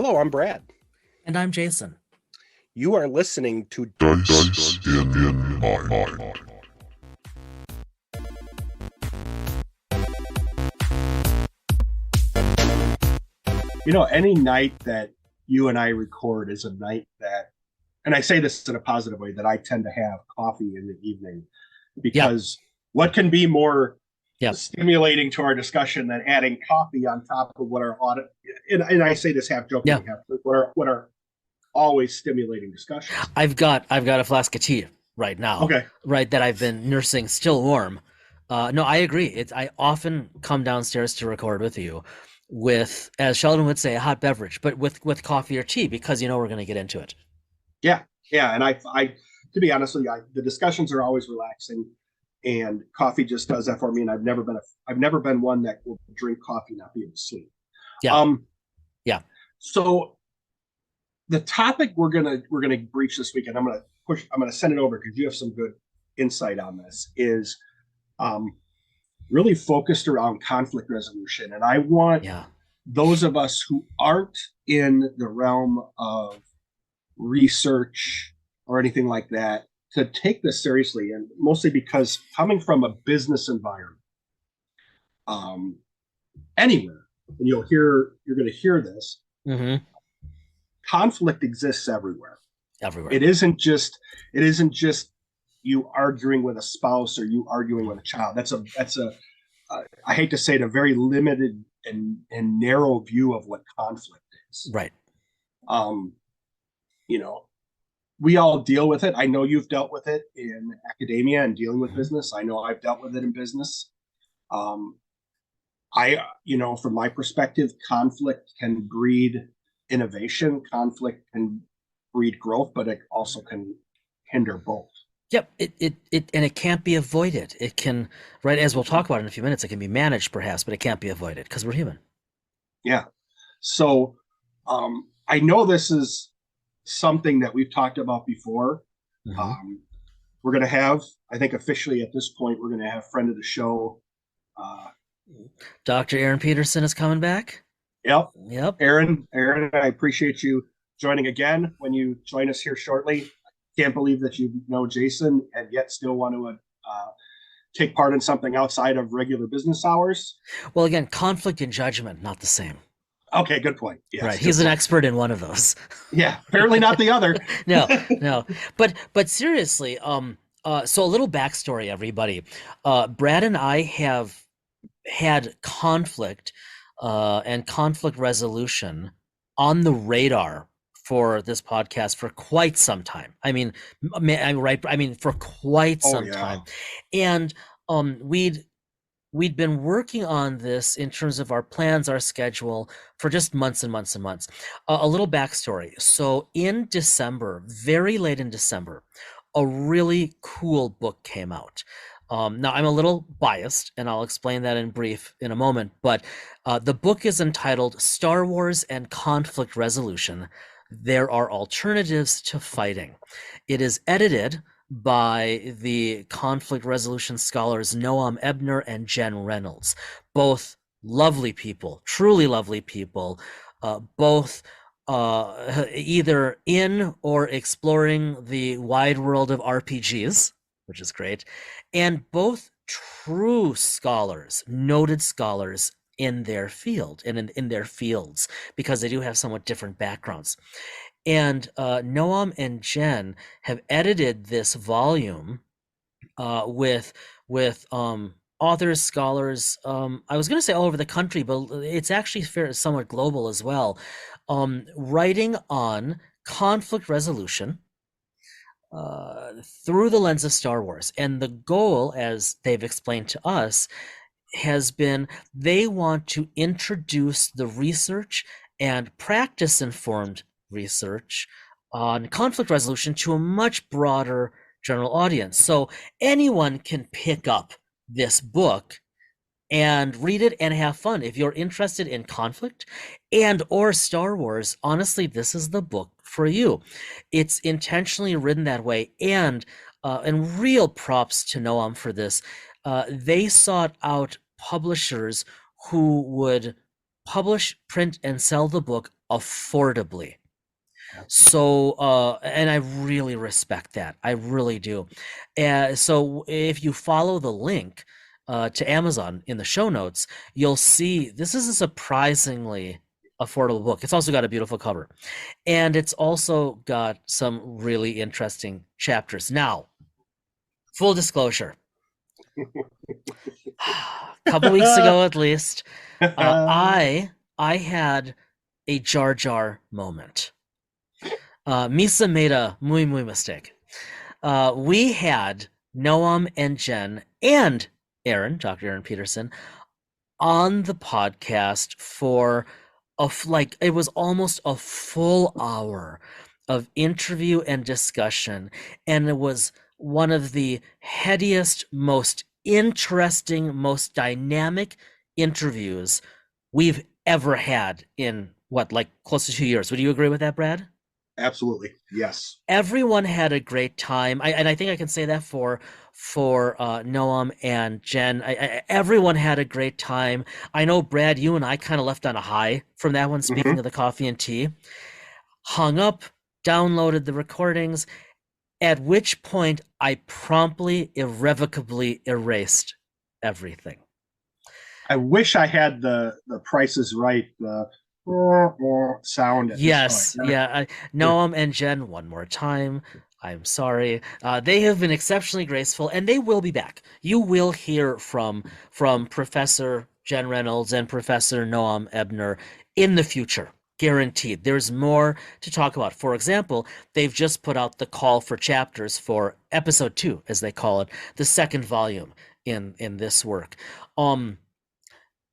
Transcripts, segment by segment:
Hello, I'm Brad. And I'm Jason. You are listening to Dice in Mind. Any night that you and I record is a night that, and I say this in a positive way, that I tend to have coffee in the evening Yep. because what can be more Yep. stimulating to our discussion than adding coffee on top of what our audit, and I say this half jokingly, Yeah. what are always stimulating discussions. I've got a flask of tea right now. Okay. Right, that I've been nursing still warm. No, I agree. I often come downstairs to record with you with, as Sheldon would say, a hot beverage, but with coffee or tea because we're going to get into it. Yeah, and I to be honest with you, the discussions are always relaxing, and coffee just does that for me. And I've never been one that will drink coffee and not be able to sleep. Yeah. Yeah. So the topic we're gonna breach this weekend, I'm gonna send it over because you have some good insight on this. Is really focused around conflict resolution, and I want those of us who aren't in the realm of research or anything like that to take this seriously, and mostly because coming from a business environment, anywhere, and you're going to hear this. Mm-hmm. Conflict exists everywhere. Everywhere. It isn't just you arguing with a spouse or you arguing with a child. That's a I hate to say it, a very limited and narrow view of what conflict is. Right. We all deal with it. I know you've dealt with it in academia and dealing with business. I know I've dealt with it in business. From my perspective, conflict can breed innovation. Conflict can breed growth, but it also can hinder both. Yep. It can't be avoided. It can, right, as we'll talk about in a few minutes, it can be managed perhaps, but it can't be avoided because we're human. Yeah. So I know this is something that we've talked about before. Mm-hmm. We're going to have, I think officially at this point, we're going to have friend of the show. Dr. Aaron Peterson is coming back. Yep. Aaron, I appreciate you joining again when you join us here shortly. Can't believe that you know Jason and yet still want to take part in something outside of regular business hours. Well, again, conflict and judgment, not the same. Okay, good point. Yes, right, he's an expert in one of those. Yeah, apparently not the other. No. But seriously, so a little backstory, everybody. Brad and I have had conflict and conflict resolution on the radar for this podcast for quite some time. I mean, for quite some time. And we'd been working on this in terms of our plans, our schedule for just months and months and months. A little backstory. So in December, very late in December, a really cool book came out. Now I'm a little biased and I'll explain that in brief in a moment, but the book is entitled Star Wars and Conflict Resolution. There are alternatives to fighting. It is edited by the conflict resolution scholars Noam Ebner and Jen Reynolds, both lovely people, truly lovely people, both either in or exploring the wide world of RPGs, which is great, and both true scholars, noted scholars in their field and in their fields, because they do have somewhat different backgrounds. And Noam and Jen have edited this volume with authors, scholars, I was going to say all over the country, but it's actually somewhat global as well, writing on conflict resolution through the lens of Star Wars. And the goal, as they've explained to us, has been they want to introduce the research and practice-informed research on conflict resolution to a much broader general audience. So anyone can pick up this book and read it and have fun. If you're interested in conflict and or Star Wars, honestly, this is the book for you. It's intentionally written that way, and real props to Noam for this. They sought out publishers who would publish, print, and sell the book affordably. So, and I really respect that. I really do. So if you follow the link to Amazon in the show notes, you'll see this is a surprisingly affordable book. It's also got a beautiful cover, and it's also got some really interesting chapters. Now, full disclosure, a couple weeks ago at least, I had a Jar Jar moment. Misa made a muy mistake. We had Noam and Jen and Aaron, Dr. Aaron Peterson, on the podcast for it was almost a full hour of interview and discussion, and it was one of the headiest, most interesting, most dynamic interviews we've ever had in close to 2 years. Would you agree with that, Brad? Absolutely. Yes. Everyone had a great time. I think I can say that for Noam and Jen. Everyone had a great time. I know, Brad, you and I kind of left on a high from that one, speaking of the coffee and tea. Hung up, downloaded the recordings, at which point I promptly, irrevocably erased everything. I wish I had the Price is Right sound. Yes, yeah. Noam and Jen, one more time. I'm sorry. They have been exceptionally graceful, and they will be back. You will hear from Professor Jen Reynolds and Professor Noam Ebner in the future. Guaranteed. There's more to talk about. For example, they've just put out the call for chapters for episode 2, as they call it, the second volume in this work.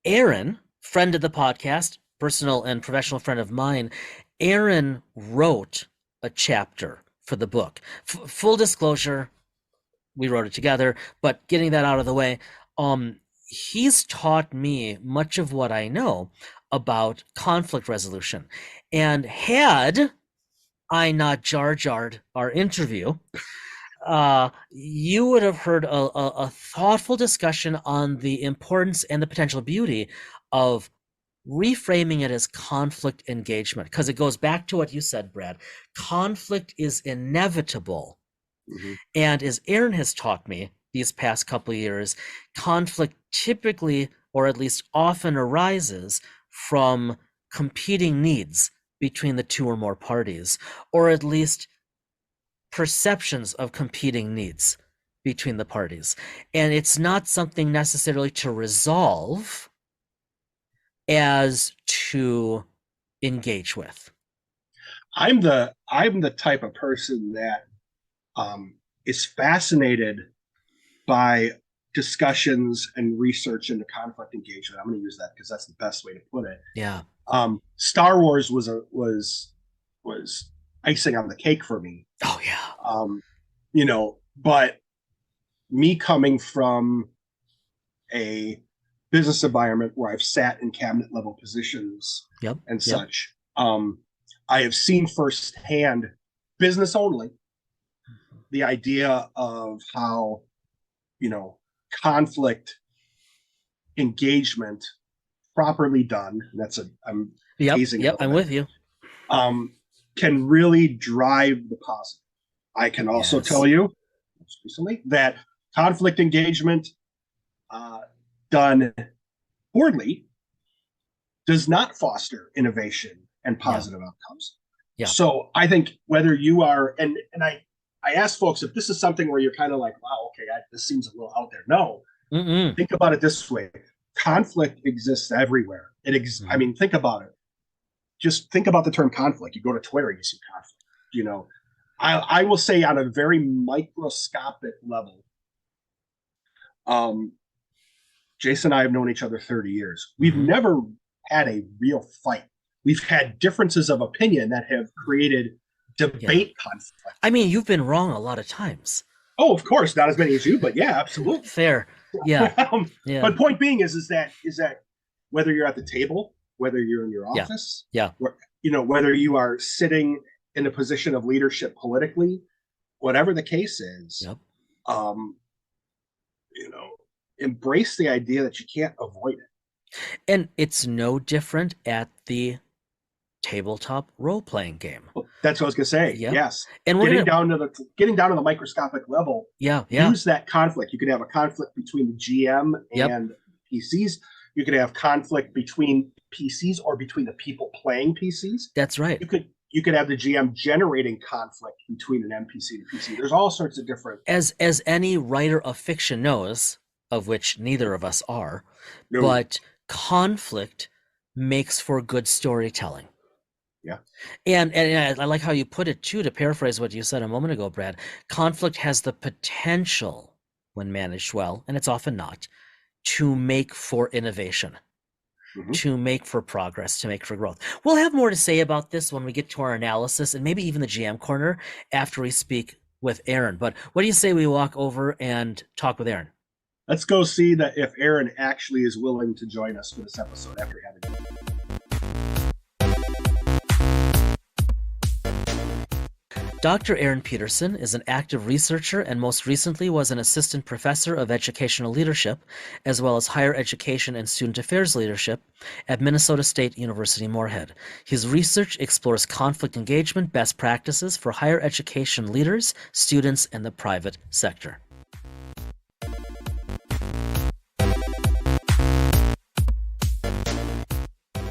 Aaron, friend of the podcast, personal and professional friend of mine, Aaron wrote a chapter for the book. Full disclosure, we wrote it together, but getting that out of the way, he's taught me much of what I know about conflict resolution. And had I not jar-jarred our interview, you would have heard a thoughtful discussion on the importance and the potential beauty of reframing it as conflict engagement, because it goes back to what you said, Brad. Conflict is inevitable. And as Aaron has taught me these past couple of years, conflict typically, or at least often, arises from competing needs between the two or more parties, or at least perceptions of competing needs between the parties. And it's not something necessarily to resolve as to engage with. I'm the type of person that is fascinated by discussions and research into conflict engagement. I'm going to use that because that's the best way to put it. Yeah. Star Wars was icing on the cake for me. Oh yeah. But me coming from a business environment where I've sat in cabinet level positions and such, I have seen firsthand, business only, the idea of how, conflict engagement properly done, and that's I'm with you, can really drive the positive. I can also tell you recently that conflict engagement done poorly does not foster innovation and positive outcomes. Yeah. So I think whether you are, and I ask folks if this is something where you're kind of like, wow, okay, this seems a little out there. No, think about it this way. Conflict exists everywhere. I mean, think about it. Just think about the term conflict. You go to Twitter, you see conflict. I will say on a very microscopic level, Jason and I have known each other 30 years. We've never had a real fight. We've had differences of opinion that have created debate conflict. I mean, you've been wrong a lot of times. Oh, of course, not as many as you, but yeah, absolutely. Fair. Yeah. But point being is that whether you're at the table, whether you're in your office, whether you are sitting in a position of leadership politically, whatever the case is, embrace the idea that you can't avoid it. And it's no different at the tabletop role-playing game. That's what I was gonna say. Yeah. Yes. And we're Getting gonna down to the microscopic level, yeah. use that conflict. You could have a conflict between the GM Yep. and PCs. You could have conflict between PCs or between the people playing PCs. That's right. You could have the GM generating conflict between an NPC and a PC. There's all sorts of different. As any writer of fiction knows, of which neither of us are, No. but conflict makes for good storytelling. Yeah. And I like how you put it too, to paraphrase what you said a moment ago, Brad. Conflict has the potential, when managed well, and it's often not, to make for innovation, to make for progress, to make for growth. We'll have more to say about this when we get to our analysis and maybe even the GM corner after we speak with Aaron. But what do you say we walk over and talk with Aaron? Let's go see that if Aaron actually is willing to join us for this episode after having it. Dr. Aaron Peterson is an active researcher and most recently was an assistant professor of educational leadership, as well as higher education and student affairs leadership at Minnesota State University-Moorhead. His research explores conflict engagement best practices for higher education leaders, students, and the private sector.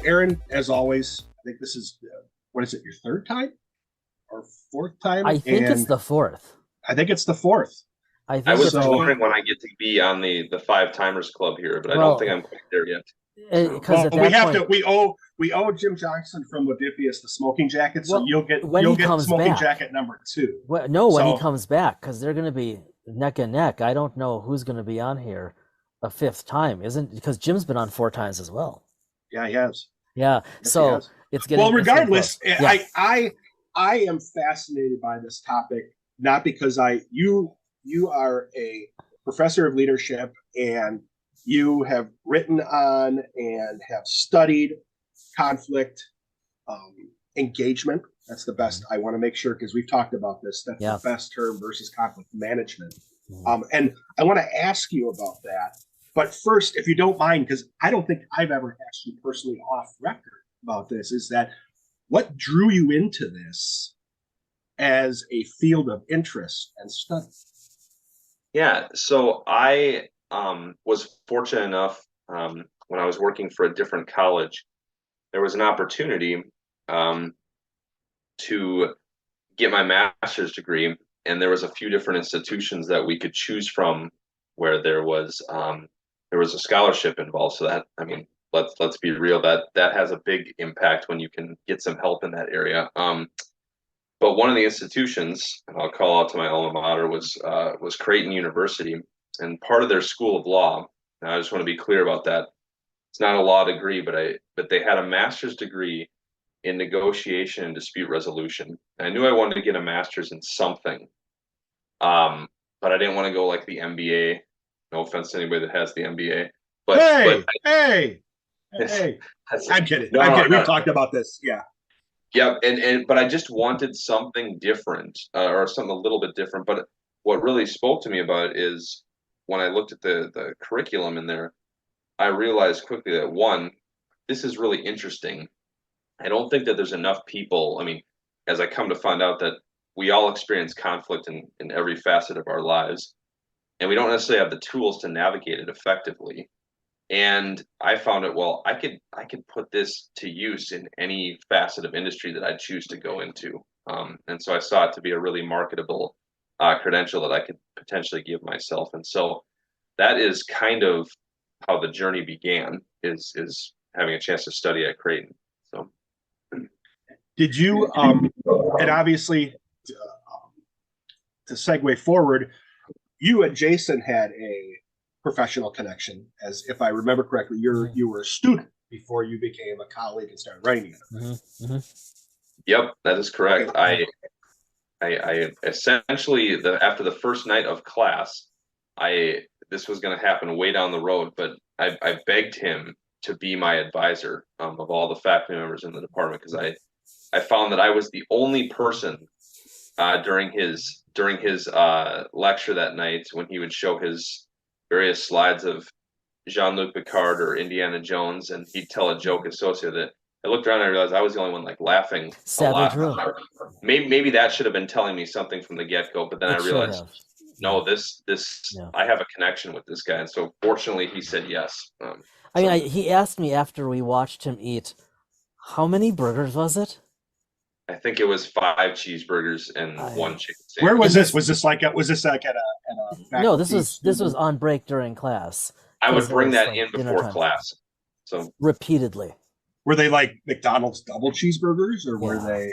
Aaron, as always, I think this is, what is it, your third time? Or fourth time? I think it's the fourth. I think it's the fourth. I was wondering when I get to be on the Five Timers Club here, but I don't think I'm quite there yet. Because we owe Jim Johnson from Modiphius the smoking jacket, so you'll get smoking jacket number 2. When he comes back, because they're going to be neck and neck. I don't know who's going to be on here a fifth time, because Jim's been on 4 times as well. Yeah, he has. Yeah, yes, so it's getting. Well, regardless, I am fascinated by this topic, not because you are a professor of leadership and you have written on and have studied conflict engagement. That's the best. I want to make sure, because we've talked about this. That's the best term versus conflict management. And I want to ask you about that. But first, if you don't mind, because I don't think I've ever asked you personally off record about this, is that what drew you into this as a field of interest and study? Yeah, so I was fortunate enough when I was working for a different college, there was an opportunity to get my master's degree, and there was a few different institutions that we could choose from where there was a scholarship involved. So that, I mean, let's be real, that has a big impact when you can get some help in that area. But one of the institutions, and I'll call out to my alma mater, was Creighton University, and part of their School of Law. Now, I just want to be clear about that. It's not a law degree, but they had a master's degree in negotiation and dispute resolution. And I knew I wanted to get a master's in something, but I didn't want to go like the MBA. No offense to anybody that has the MBA. But hey! I'm kidding. I'm kidding. We've talked about this. Yeah. Yeah, but I just wanted something different, or something a little bit different. But what really spoke to me about it is when I looked at the curriculum in there, I realized quickly that, one, this is really interesting. I don't think that there's enough people. I mean, as I come to find out that we all experience conflict in every facet of our lives, and we don't necessarily have the tools to navigate it effectively. And I found it, well, I could put this to use in any facet of industry that I choose to go into. And so I saw it to be a really marketable credential that I could potentially give myself. And so that is kind of how the journey began, is having a chance to study at Creighton. So did you, and obviously to segue forward, you and Jason had a professional connection, as if I remember correctly, you were a student before you became a colleague and started writing it. Yep, that is correct. I essentially, after the first night of class, this was going to happen way down the road, but I begged him to be my advisor of all the faculty members in the department, because I found that I was the only person during his lecture that night, when he would show his various slides of Jean-Luc Picard or Indiana Jones, and he'd tell a joke associated with it. I looked around and I realized I was the only one like laughing a Sadly lot. true. Maybe that should have been telling me something from the get-go, but then I It should realized, have. no, Yeah. this Yeah. I have a connection with this guy, and so fortunately he said yes. I mean, he asked me after we watched him eat, how many burgers was it? I think it was 5 cheeseburgers and 1 chicken sandwich. Where was this? Was this like at a No, this was on break during class. I would 'cause it bring was, that like, in dinner before time. class. So Repeatedly. Were they like McDonald's double cheeseburgers, or were Yeah. they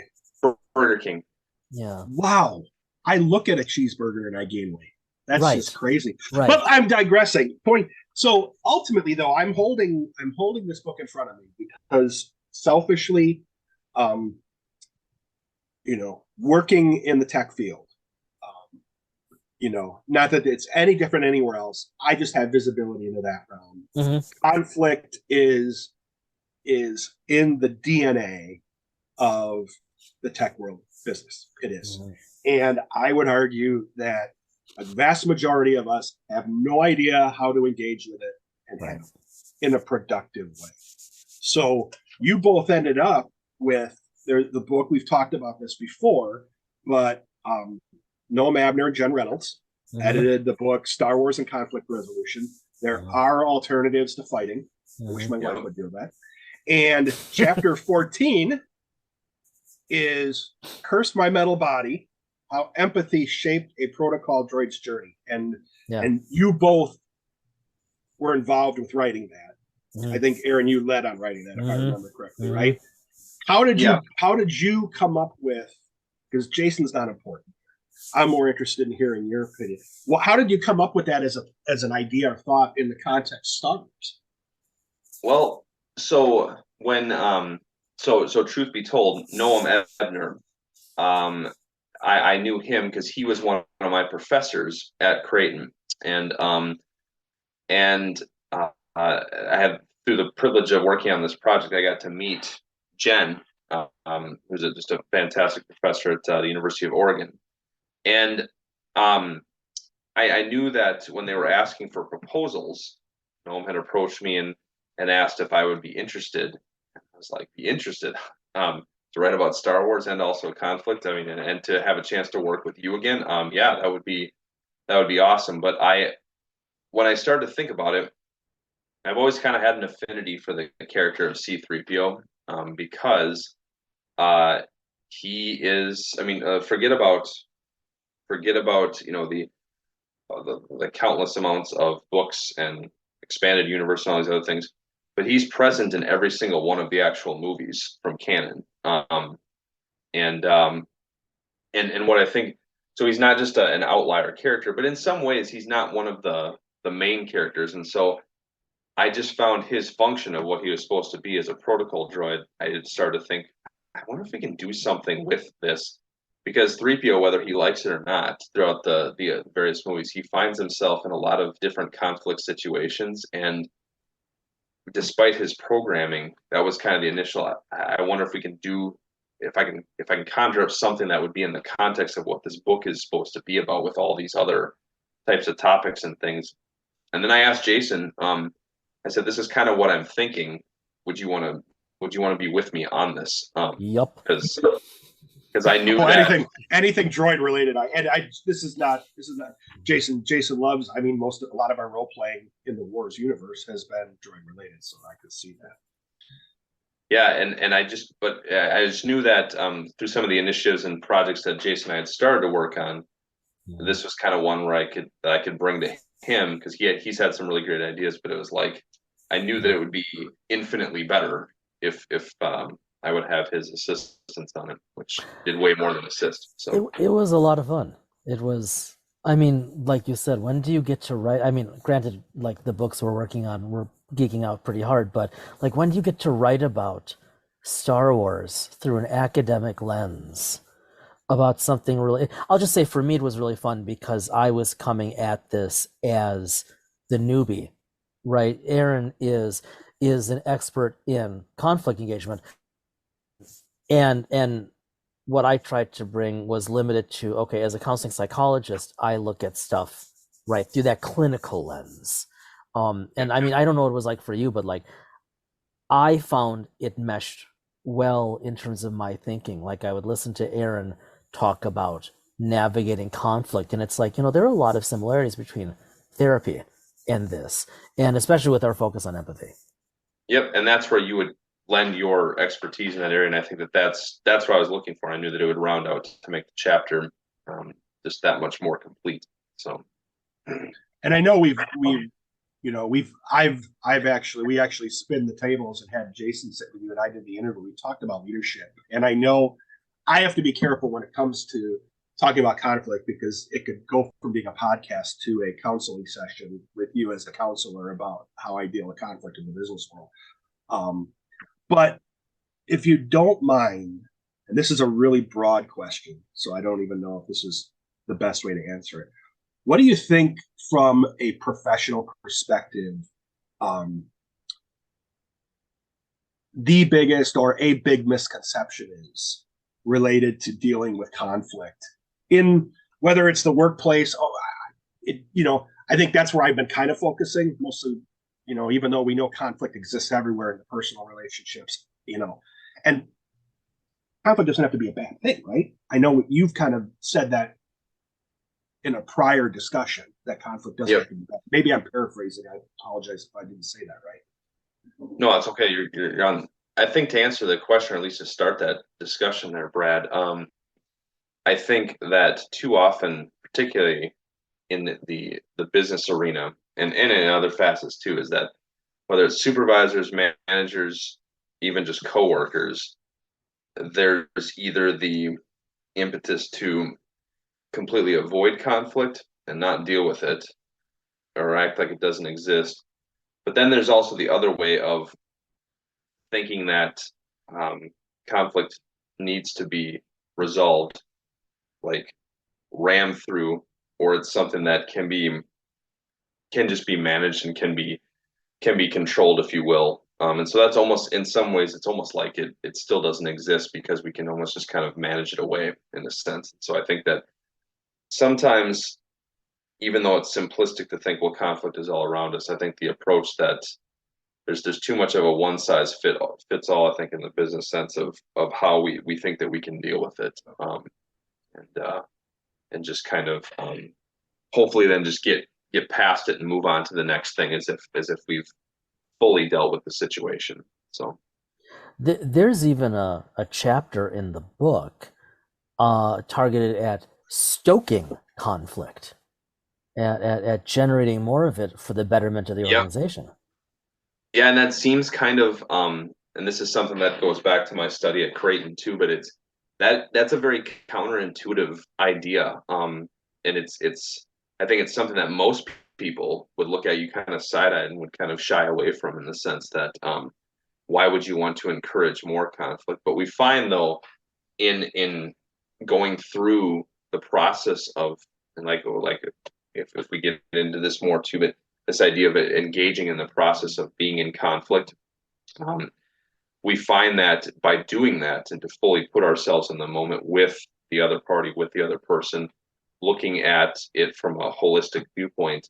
Burger King. Yeah. Wow? I look at a cheeseburger and I gain weight. That's Right. just crazy. Right. But I'm digressing. Point. So ultimately, though, I'm holding this book in front of me because selfishly, working in the tech field, not that it's any different anywhere else. I just have visibility into that realm. Mm-hmm. Conflict is in the DNA of the tech world business. It is. Mm-hmm. And I would argue that a vast majority of us have no idea how to engage with it and Right. handle it in a productive way. So you both ended up with the book. We've talked about this before, but Noam Abner and Jen Reynolds Mm-hmm. edited the book Star Wars and Conflict Resolution. There Mhm. are alternatives to fighting. I wish my wife would do that. And chapter 14 is Curse My Metal Body, How Empathy Shaped a Protocol Droid's Journey. And you both were involved with writing that. Mhm. I think, Aaron, you led on writing that, if I Mhm. remember correctly, Mhm. right? How did you come up with, because Jason's not important. I'm more interested in hearing your opinion. Well, how did you come up with that as an idea or thought in the context of Star Wars? Well, so when so truth be told, Noam Ebner, I knew him because he was one of my professors at Creighton, and I had, through the privilege of working on this project, I got to meet Jen, who's just a fantastic professor at the University of Oregon, and I knew that when they were asking for proposals, Noam had approached me and asked if I would be interested. I was like, be interested to write about Star Wars and also conflict. I mean, and to have a chance to work with you again. Yeah, that would be awesome. But when I started to think about it, I've always kind of had an affinity for the character of C-3PO because he is. I mean, forget about the countless amounts of books and expanded universe and all these other things, but he's present in every single one of the actual movies from canon. And what I think, so he's not just an outlier character, but in some ways he's not one of the main characters. And so I just found his function of what he was supposed to be as a protocol droid. I had started to think, I wonder if we can do something with this, because 3PO, whether he likes it or not, throughout the various movies, he finds himself in a lot of different conflict situations. And despite his programming, that was kind of the initial. I wonder if we can do, if I can conjure up something that would be in the context of what this book is supposed to be about, with all these other types of topics and things. And then I asked Jason. I said, "This is kind of what I'm thinking. Would you want to be with me on this?" Yup. Because I knew that anything droid related. This is not Jason. Jason loves. I mean, a lot of our role playing in the Wars universe has been droid related, so I could see that. Yeah, and I just knew that through some of the initiatives and projects that Jason and I had started to work on, this was kind of one where I could bring to him, because he's had some really great ideas, but it was like I knew that it would be infinitely better if I would have his assistance on it, which did way more than assist. So it was a lot of fun. It was, I mean, like you said, when do you get to write? I mean, granted, like the books we're working on, we're geeking out pretty hard, but like, when do you get to write about Star Wars through an academic lens? About something really, I'll just say for me, it was really fun because I was coming at this as the newbie, right? Aaron is an expert in conflict engagement, and what I tried to bring was limited to, okay, as a counseling psychologist, I look at stuff right through that clinical lens. And I mean, I don't know what it was like for you, but like I found it meshed well in terms of my thinking. Like I would listen to Aaron talk about navigating conflict, and it's like, there are a lot of similarities between therapy and this, and especially with our focus on empathy. Yep, and that's where you would lend your expertise in that area, and I think that's what I was looking for. I knew that it would round out to make the chapter just that much more complete. So, and I know I've actually, we actually spin the tables and had Jason sit with you, and I did the interview. We talked about leadership, and I know I have to be careful when it comes to talking about conflict, because it could go from being a podcast to a counseling session with you as a counselor about how I deal with conflict in the business world. But if you don't mind, and this is a really broad question, so I don't even know if this is the best way to answer it. What do you think from a professional perspective, the biggest or a big misconception is related to dealing with conflict in whether it's the workplace? I think that's where I've been kind of focusing mostly, even though we know conflict exists everywhere in the personal relationships, and conflict doesn't have to be a bad thing, right? I know you've kind of said that in a prior discussion, that conflict doesn't have to be bad. Maybe I'm paraphrasing. I apologize if I didn't say that right. No, that's okay. You're on. I think to answer the question, or at least to start that discussion there, Brad, I think that too often, particularly in the business arena and in other facets too, is that whether it's supervisors, managers, even just coworkers, there's either the impetus to completely avoid conflict and not deal with it, or act like it doesn't exist. But then there's also the other way of thinking that conflict needs to be resolved, like rammed through, or it's something that can just be managed and can be controlled, if you will. And so that's almost, in some ways, it's almost like it still doesn't exist, because we can almost just kind of manage it away in a sense. So I think that sometimes, even though it's simplistic to think, well, conflict is all around us, I think the approach that there's too much of a one size fits all, I think, in the business sense of how we think that we can deal with it, and just kind of hopefully then just get past it and move on to the next thing as if we've fully dealt with the situation. So there's even a chapter in the book targeted at stoking conflict, at generating more of it for the betterment of the organization. Yeah, and that seems kind of and this is something that goes back to my study at Creighton too, but that's a very counterintuitive idea. And it's I think it's something that most people would look at you kind of side-eyed and would kind of shy away from, in the sense that why would you want to encourage more conflict? But we find, though, in going through the process of, and like if we get into this more too, but this idea of engaging in the process of being in conflict, we find that by doing that, and to fully put ourselves in the moment with the other party, with the other person, looking at it from a holistic viewpoint,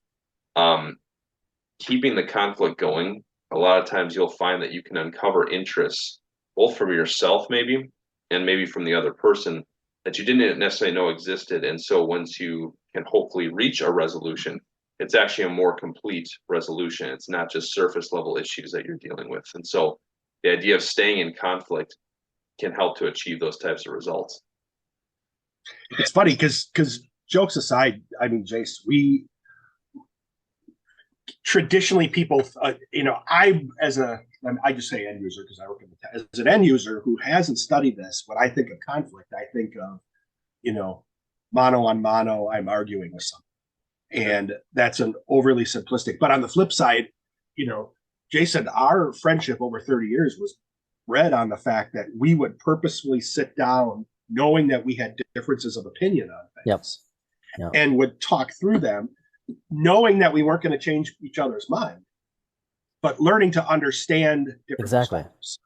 keeping the conflict going, a lot of times you'll find that you can uncover interests, both from yourself maybe, and maybe from the other person, that you didn't necessarily know existed. And so once you can hopefully reach a resolution, it's actually a more complete resolution. It's not just surface level issues that you're dealing with. And so the idea of staying in conflict can help to achieve those types of results. It's funny because jokes aside, I mean, Jace, we traditionally people, I just say end user because I work in the as an end user who hasn't studied this. When I think of conflict, I think of, mano on mano, I'm arguing with someone. And that's an overly simplistic. But on the flip side, Jason, our friendship over 30 years was bred on the fact that we would purposefully sit down knowing that we had differences of opinion on things, and would talk through them, knowing that we weren't going to change each other's mind, but learning to understand different perspectives.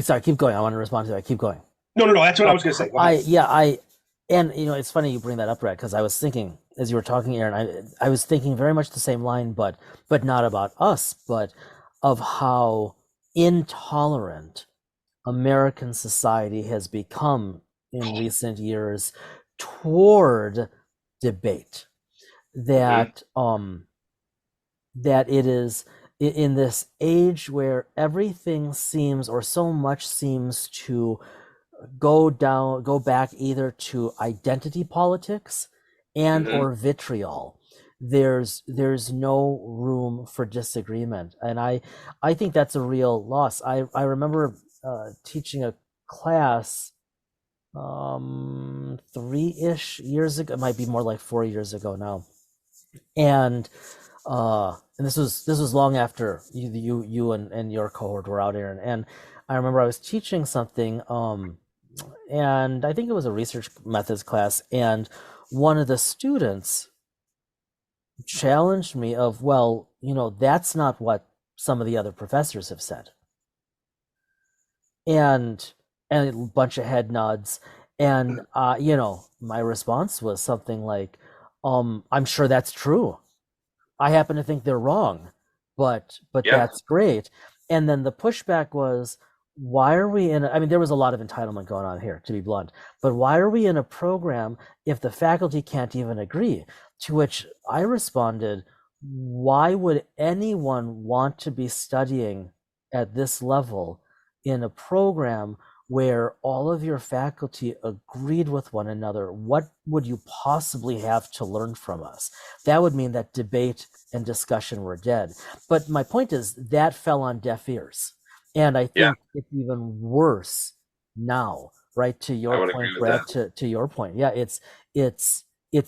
Sorry, keep going. I want to respond to that. Keep going. No. That's what I was going to say. And it's funny you bring that up, Brad, because I was thinking as you were talking, Aaron, I was thinking very much the same line, but not about us, but of how intolerant American society has become in recent years toward debate. Mhm. That it is in this age where everything seems, or so much seems, to go back either to identity politics and Mhm. or vitriol. There's no room for disagreement, and I think that's a real loss. I remember teaching a class 3-ish years ago. It might be more like 4 years ago now, and this was long after you and your cohort were out, Aaron. And I remember I was teaching something, and I think it was a research methods class, and one of the students challenged me of, well, that's not what some of the other professors have said. And a bunch of head nods. And my response was something like, I'm sure that's true. I happen to think they're wrong, but Yeah. that's great. And then the pushback was, why are we I mean, there was a lot of entitlement going on here, to be blunt, but why are we in a program if the faculty can't even agree? To which I responded, why would anyone want to be studying at this level in a program where all of your faculty agreed with one another? What would you possibly have to learn from us? That would mean that debate and discussion were dead. But my point is that fell on deaf ears. And I Yeah. think it's even worse now, right? To I your would point, agree with that. Brad, to your point. Yeah, it's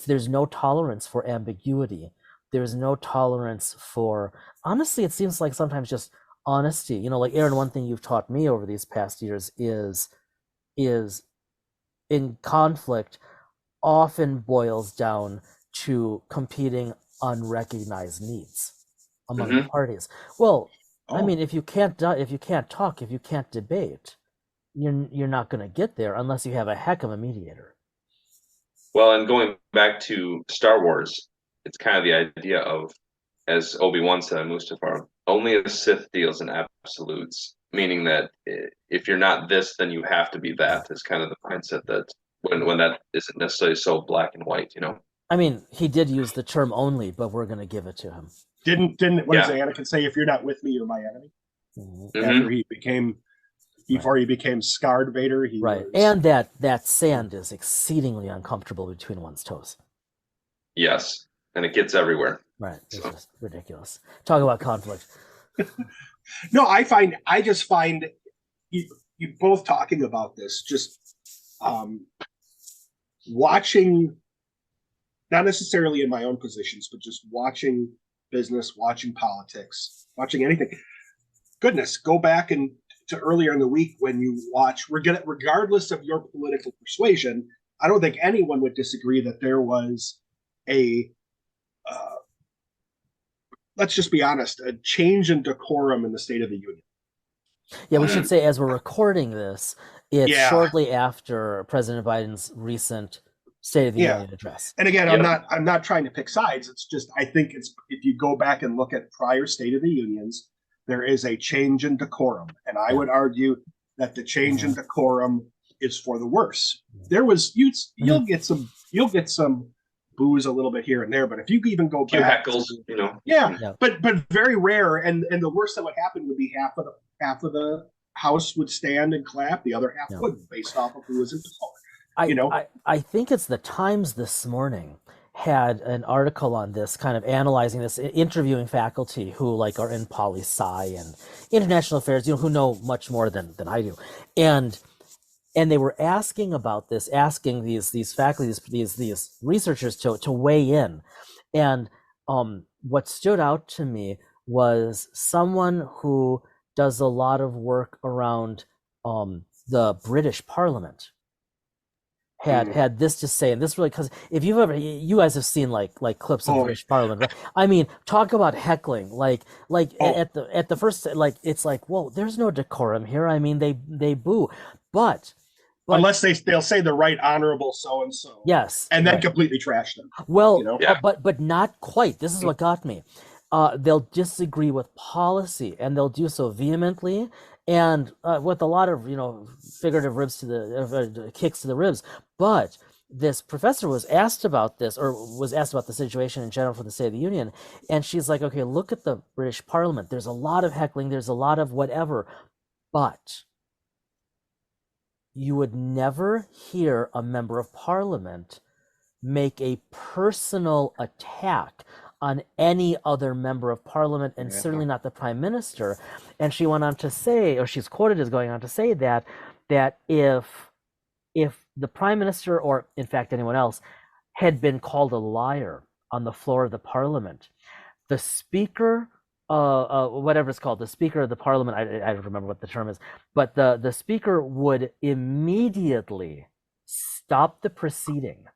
there's no tolerance for ambiguity. There's no tolerance for, honestly, it seems like sometimes just honesty. Like Aaron, one thing you've taught me over these past years is in conflict often boils down to competing unrecognized needs among the Mhm. parties. Well, I Oh, mean, if you can't talk, if you can't debate, you're not going to get there unless you have a heck of a mediator. Well, and going back to Star Wars, it's kind of the idea of, as Obi-Wan said, Mustafar, only a Sith deals in absolutes, meaning that if you're not this, then you have to be that, is kind of the mindset that when that isn't necessarily so black and white, you know? I mean, he did use the term only, but we're going to give it to him. didn't what does Yeah. Anakin say? If you're not with me, you're my enemy. Mhm. Hmm. After he became Right. before he became scarred Vader, he Right. was And that sand is exceedingly uncomfortable between one's toes. Yes. And it gets everywhere. Right. It's So, just ridiculous. Talk about conflict. no. I just find you both talking about this just um, watching, not necessarily in my own positions, but just watching business, watching politics, watching anything. Goodness, go back and to earlier in the week when you watch, regardless of your political persuasion, I don't think anyone would disagree that there was a, uh, let's just be honest, a change in decorum in the State of the Union. Yeah, we should say as we're recording this, it's Yeah, shortly after President Biden's recent State of the yeah. Union address. And again, yep. I'm not trying to pick sides. It's just I think it's if you go back and look at prior State of the Unions, there is a change in decorum, and I would argue that the change in decorum is for the worse. There was you'll get some booze a little bit here and there, but if you even go A few back heckles, to, you know. yeah, Yeah. but very rare, and the worst that would happen would be half of the House would stand and clap, the other half wouldn't, based off of who was in power. I think it's the Times this morning had an article on this, kind of analyzing this, interviewing faculty who like are in poli sci and international affairs, who know much more than I do, and they were asking about this, asking these faculty, these researchers to weigh in, and what stood out to me was someone who does a lot of work around the British Parliament had this to say, and this really, because if you guys have seen like clips of British Parliament, right? I mean, talk about heckling, like at the first, like it's like, whoa, there's no decorum here. I mean, they boo, but unless they'll say the right honorable so and so, yes, and then right. completely trash them. Well, You know? Yeah. but not quite. This is what got me. They'll disagree with policy, and they'll do so vehemently, and with a lot of figurative ribs to the kicks to the ribs. But this professor was asked about this, or was asked about the situation in general for the State of the Union, and she's like, "Okay, look at the British Parliament. There's a lot of heckling. There's a lot of whatever, but you would never hear a member of Parliament make a personal attack on any other member of Parliament, and certainly not the Prime Minister." And she went on to say, or she's quoted as going on to say that if the Prime Minister, or in fact anyone else, had been called a liar on the floor of the Parliament, the Speaker, whatever it's called, the Speaker of the Parliament, I don't remember what the term is, but the Speaker would immediately stop the proceeding.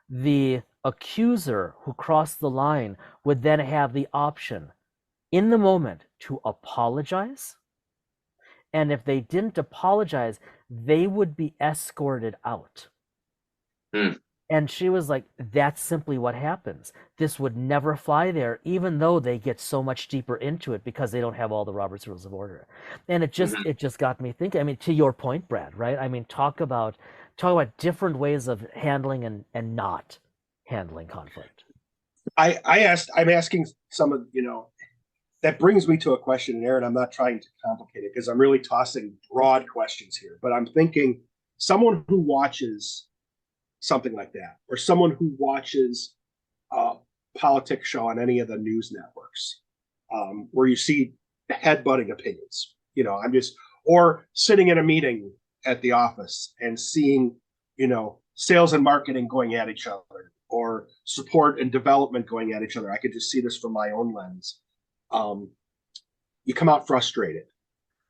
The accuser who crossed the line would then have the option in the moment to apologize. And if they didn't apologize, they would be escorted out. Mm. And she was like, that's simply what happens. This would never fly there, even though they get so much deeper into it because they don't have all the Robert's Rules of Order. And it just got me thinking. I mean, to your point, Brad, right? I mean, talk about different ways of handling and not handling conflict. I'm asking some of, that brings me to a question, and Aaron, I'm not trying to complicate it because I'm really tossing broad questions here, but I'm thinking someone who watches something like that, or someone who watches a politics show on any of the news networks, where you see headbutting opinions, or sitting in a meeting at the office and seeing, sales and marketing going at each other, or support and development going at each other. I could just see this from my own lens. You come out frustrated.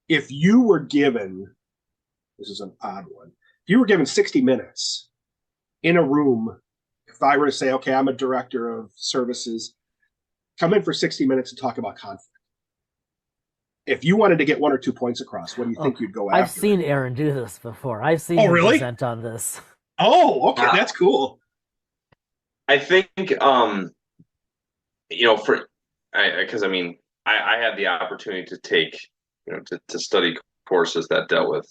If you were given, this is an odd one, if you were given 60 minutes in a room, if I were to say, okay, I'm a director of services, come in for 60 minutes and talk about conflict. If you wanted to get 1 or 2 points across, what do you think you'd go after? I've seen Aaron do this before. I've seen him present on this. Oh, okay, that's cool. I think, because I had the opportunity to take, to study courses that dealt with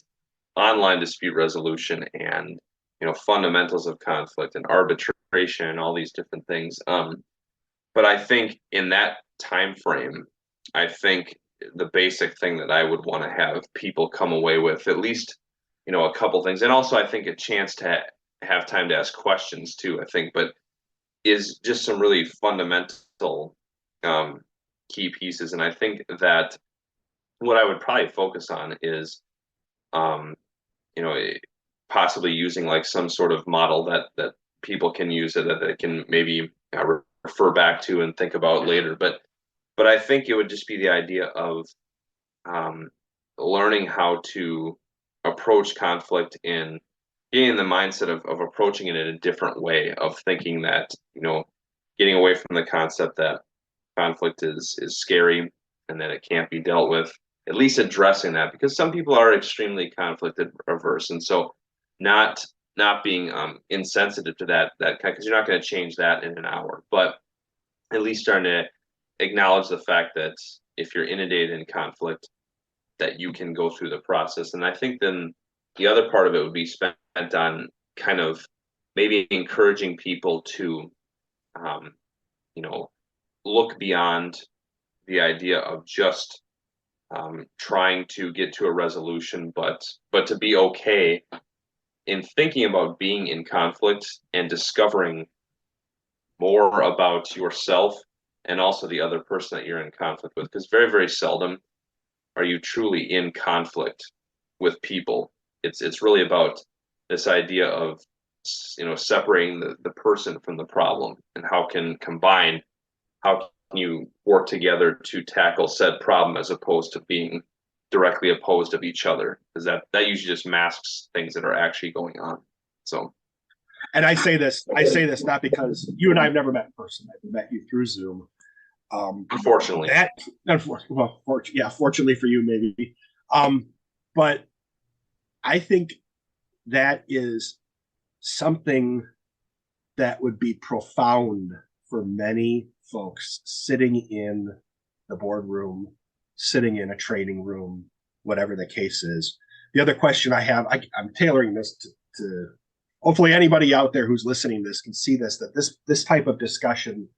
online dispute resolution and, fundamentals of conflict and arbitration and all these different things. But I think in that time frame, I think the basic thing that I would want to have people come away with, at least, a couple things. And also I think a chance to have time to ask questions too, I think, but is just some really fundamental key pieces. And I think that what I would probably focus on is, possibly using like some sort of model that people can use, that they can maybe refer back to and think about later. But I think it would just be the idea of learning how to approach conflict in getting in the mindset of approaching it in a different way, of thinking that, getting away from the concept that conflict is scary and that it can't be dealt with, at least addressing that, because some people are extremely conflict averse. And so not being insensitive to that kind, because you're not going to change that in an hour, but at least starting to acknowledge the fact that if you're inundated in conflict, that you can go through the process. And I think then the other part of it would be spent on kind of maybe encouraging people to, look beyond the idea of just trying to get to a resolution, but to be okay in thinking about being in conflict and discovering more about yourself and also the other person that you're in conflict with. Because very, very seldom are you truly in conflict with people. It's really about this idea of, separating the person from the problem, and how can you work together to tackle said problem, as opposed to being directly opposed of each other, because that usually just masks things that are actually going on. So, and I say this not because you and I have never met in person. I've met you through Zoom. Unfortunately, fortunately for you, maybe. But I think that is something that would be profound for many folks sitting in the boardroom, sitting in a trading room, whatever the case is. The other question I have, I'm tailoring this to hopefully anybody out there who's listening to this can see this, that this type of discussion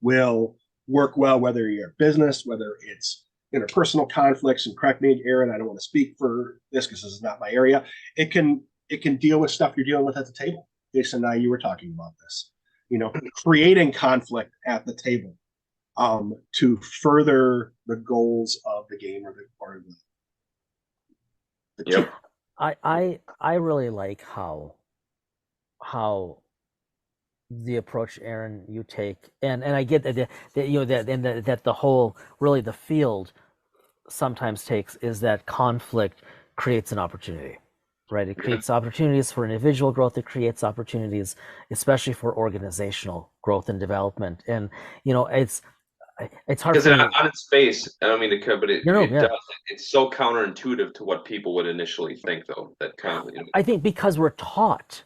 will work well, whether you're a business, whether it's interpersonal conflicts. And correct me, Aaron, I don't want to speak for this because this is not my area. It can deal with stuff you're dealing with at the table. Jason and I, you were talking about this, creating conflict at the table to further the goals of the game or the Yep. I really like how the approach, Aaron, you take, and I get that the whole, really the field sometimes takes, is that conflict creates an opportunity, right? It creates opportunities for individual growth. It creates opportunities, especially for organizational growth and development. And it's hard Because for me. on its face, I don't mean to cut, but it Yeah. does. It's so counterintuitive to what people would initially think, though. That kind of, I think because we're taught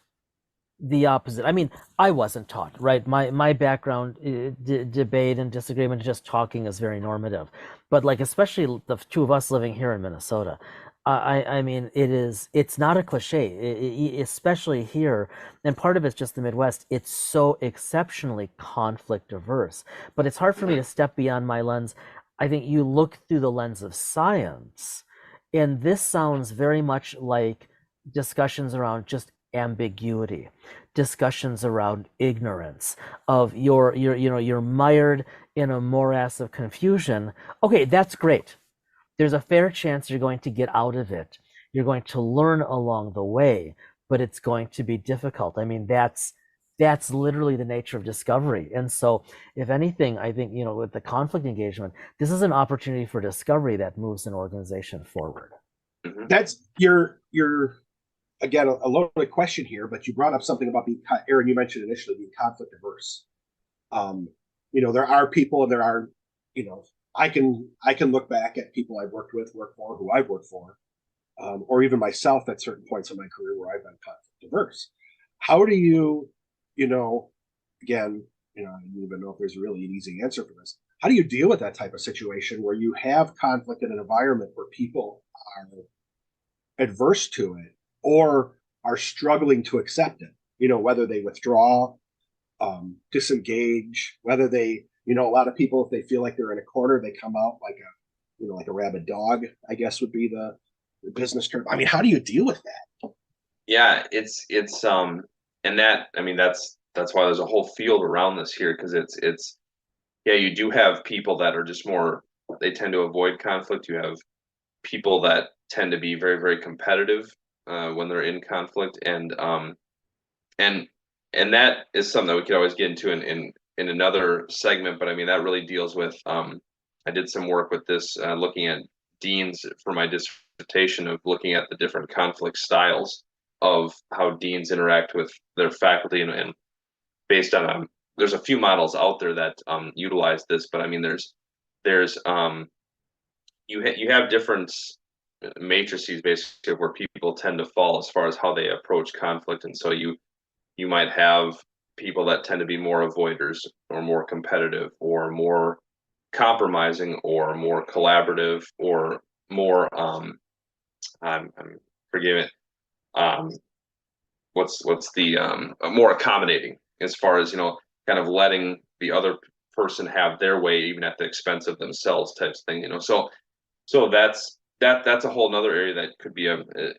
the opposite. I mean, I wasn't taught, right? My background, debate and disagreement, just talking, is very normative. But like, especially the two of us living here in Minnesota, I mean, it's not a cliche, especially here. And part of it's just the Midwest. It's so exceptionally conflict averse. But it's hard for me to step beyond my lens. I think you look through the lens of science, and this sounds very much like discussions around just ambiguity, discussions around ignorance, of you're mired in a morass of confusion. Okay, that's great. There's a fair chance you're going to get out of it. You're going to learn along the way, but it's going to be difficult. I mean, that's literally the nature of discovery. And so, if anything, I think, with the conflict engagement, this is an opportunity for discovery that moves an organization forward. That's your again, a loaded question here, but you brought up something about being, Aaron, you mentioned initially being conflict averse. There are people, and there are, I can look back at people I've worked for, who I've worked for, or even myself at certain points in my career where I've been conflict averse. How do you, again, I don't even know if there's really an easy answer for this. How do you deal with that type of situation where you have conflict in an environment where people are adverse to it or are struggling to accept it? Whether they withdraw, disengage, whether they, a lot of people, if they feel like they're in a corner, they come out like like a rabid dog, I guess would be the business term. I mean, how do you deal with that? Yeah, it's and that, I mean, that's why there's a whole field around this here, because it's yeah, you do have people that are just more, they tend to avoid conflict. You have people that tend to be very, very competitive when they're in conflict, and that is something that we could always get into in another segment. But I mean, that really deals with I did some work with this, looking at deans for my dissertation, of looking at the different conflict styles of how deans interact with their faculty, and based on there's a few models out there that utilize this. But I mean, there's you have different matrices basically where people tend to fall as far as how they approach conflict. And so you might have people that tend to be more avoiders, or more competitive, or more compromising, or more collaborative, or more I'm forgive it, what's the more accommodating, as far as kind of letting the other person have their way even at the expense of themselves, types of thing. So that's a whole nother area that could be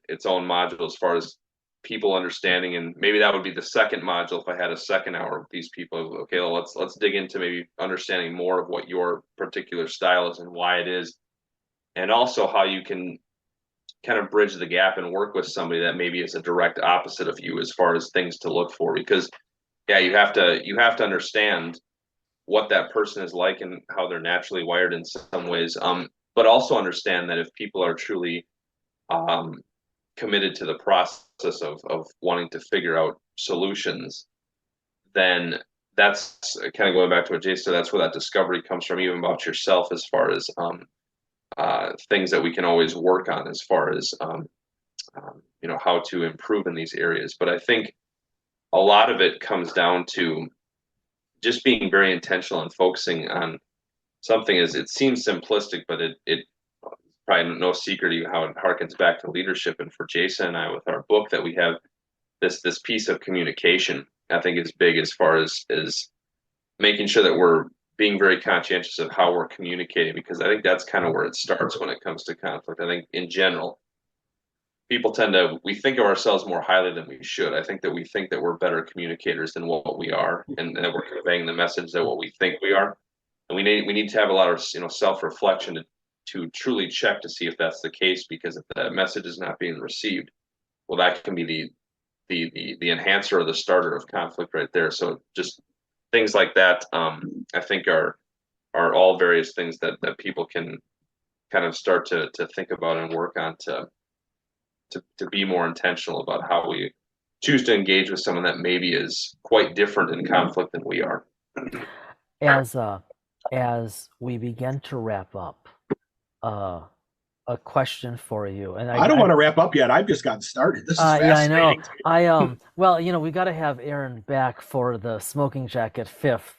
its own module, as far as people understanding. And maybe that would be the second module if I had a second hour with these people. Okay, well, let's dig into maybe understanding more of what your particular style is and why it is, and also how you can kind of bridge the gap and work with somebody that maybe is a direct opposite of you as far as things to look for. Because yeah, you have to understand what that person is like and how they're naturally wired in some ways, but also understand that if people are truly committed to the process of wanting to figure out solutions, then that's kind of going back to what Jay said. That's where that discovery comes from, even about yourself, as far as things that we can always work on, as far as how to improve in these areas. But I think a lot of it comes down to just being very intentional and focusing on something. As it seems simplistic, but it probably no secret to you how it harkens back to leadership. And for Jason and I, with our book, that we have this piece of communication, I think is big, as far as making sure that we're being very conscientious of how we're communicating, because I think that's kind of where it starts when it comes to conflict. I think in general, people we think of ourselves more highly than we should. I think that we think that we're better communicators than what we are, and that we're conveying the message that what we think we are. And we need to have a lot of self-reflection to truly check to see if that's the case, because if that message is not being received, well, that can be the enhancer or the starter of conflict right there. So just things like that, I think are all various things that people can kind of start to think about and work on to be more intentional about how we choose to engage with someone that maybe is quite different in conflict than we are. As we begin to wrap up, a question for you, and I don't want to wrap up yet. I've just gotten started. This is fascinating. Yeah, I know. Well, we got to have Aaron back for the smoking jacket fifth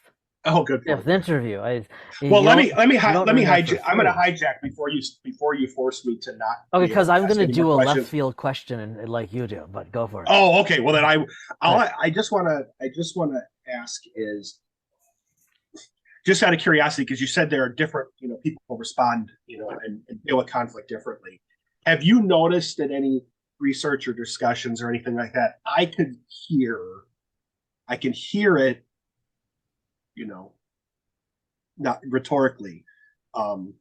interview. Let me hijack. I'm going to hijack before you force me to not. Okay, because I'm going to do a left field question and like you do, but go for it. Oh, okay. Well, then I just want to ask is, just out of curiosity, because you said there are different, people respond, and deal with conflict differently. Have you noticed in any research or discussions or anything like that? I can hear it, not rhetorically. I'm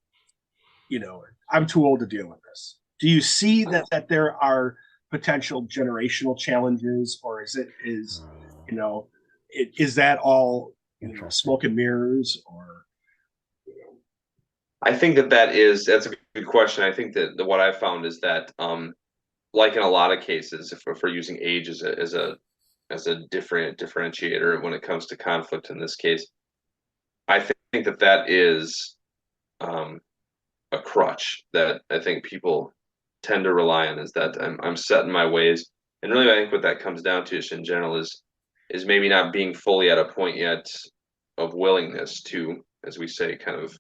too old to deal with this. Do you see that there are potential generational challenges, or is that all smoke and mirrors? Or I think that's a good question. I think that what I've found is that like in a lot of cases, if we're using age as a differentiator when it comes to conflict in this case, I think that is a crutch that I think people tend to rely on, is that I'm set in my ways. And really, I think what that comes down to just in general is maybe not being fully at a point yet of willingness to, as we say, kind of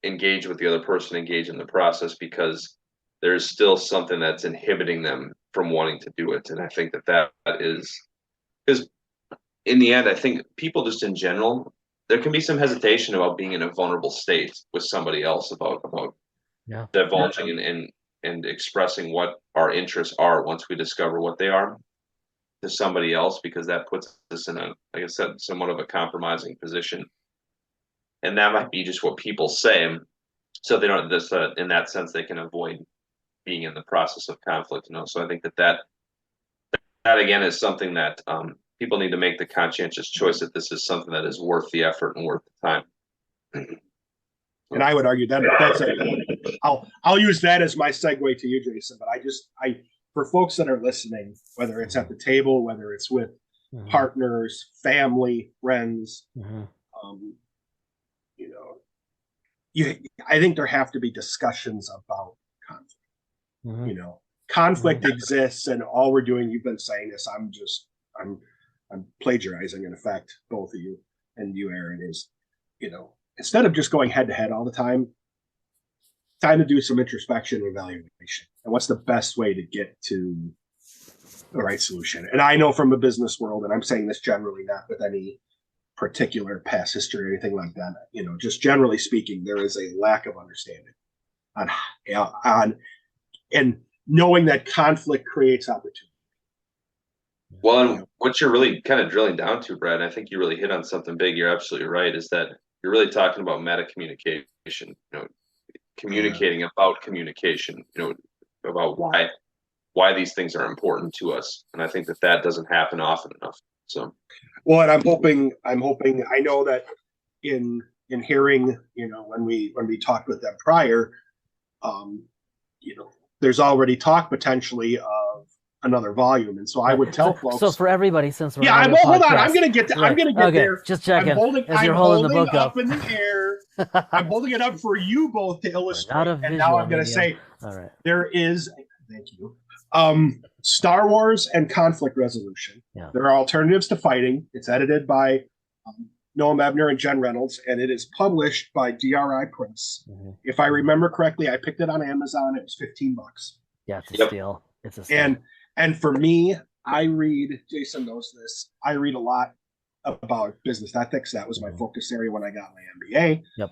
engage with the other person, engage in the process, because there's still something that's inhibiting them from wanting to do it. And I think that is, because in the end, I think people just in general, there can be some hesitation about being in a vulnerable state with somebody else, about divulging and expressing what our interests are once we discover what they are to somebody else, because that puts us in like I said, somewhat of a compromising position. And that might be just what people say, so they don't, in that sense, they can avoid being in the process of conflict. So I think that again is something that people need to make the conscientious choice that this is something that is worth the effort and worth the time. And I would argue I'll use that as my segue to you, Jason. But for folks that are listening, whether it's at the table, whether it's with partners, family, friends, I think there have to be discussions about conflict. Conflict exists, and all we're doing, you've been saying this, I'm plagiarizing, in effect, both of you and you, Aaron, is, instead of just going head to head all the time to do some introspection and evaluation. And what's the best way to get to the right solution? And I know from the business world, and I'm saying this generally, not with any particular past history or anything like that, just generally speaking, there is a lack of understanding on and knowing that conflict creates opportunity. Well, and what you're really kind of drilling down to, Brad, I think you really hit on something big. You're absolutely right, is that you're really talking about meta communication, communicating about communication, about why these things are important to us. And I think that doesn't happen often enough. So, well, and I'm hoping, I know that in hearing, when we talked with them prior, there's already talk potentially of another volume, and so I would tell folks. So for everybody, since we're hold on, I'm gonna get there. Just checking. I'm holding the book up in the air. I'm holding it up for you both to illustrate. Not a and now I'm medium. gonna say, all right. There is. Thank you. Star Wars and conflict resolution. Yeah. There are alternatives to fighting. It's edited by Noah Mebner and Jen Reynolds, and it is published by DRI Press. Mm-hmm. If I remember correctly, I picked it on Amazon. It was $15. Yeah, it's a steal. It's a steal. And for me, I read, Jason knows this, I read a lot about business ethics. That was my focus area when I got my MBA. Yep.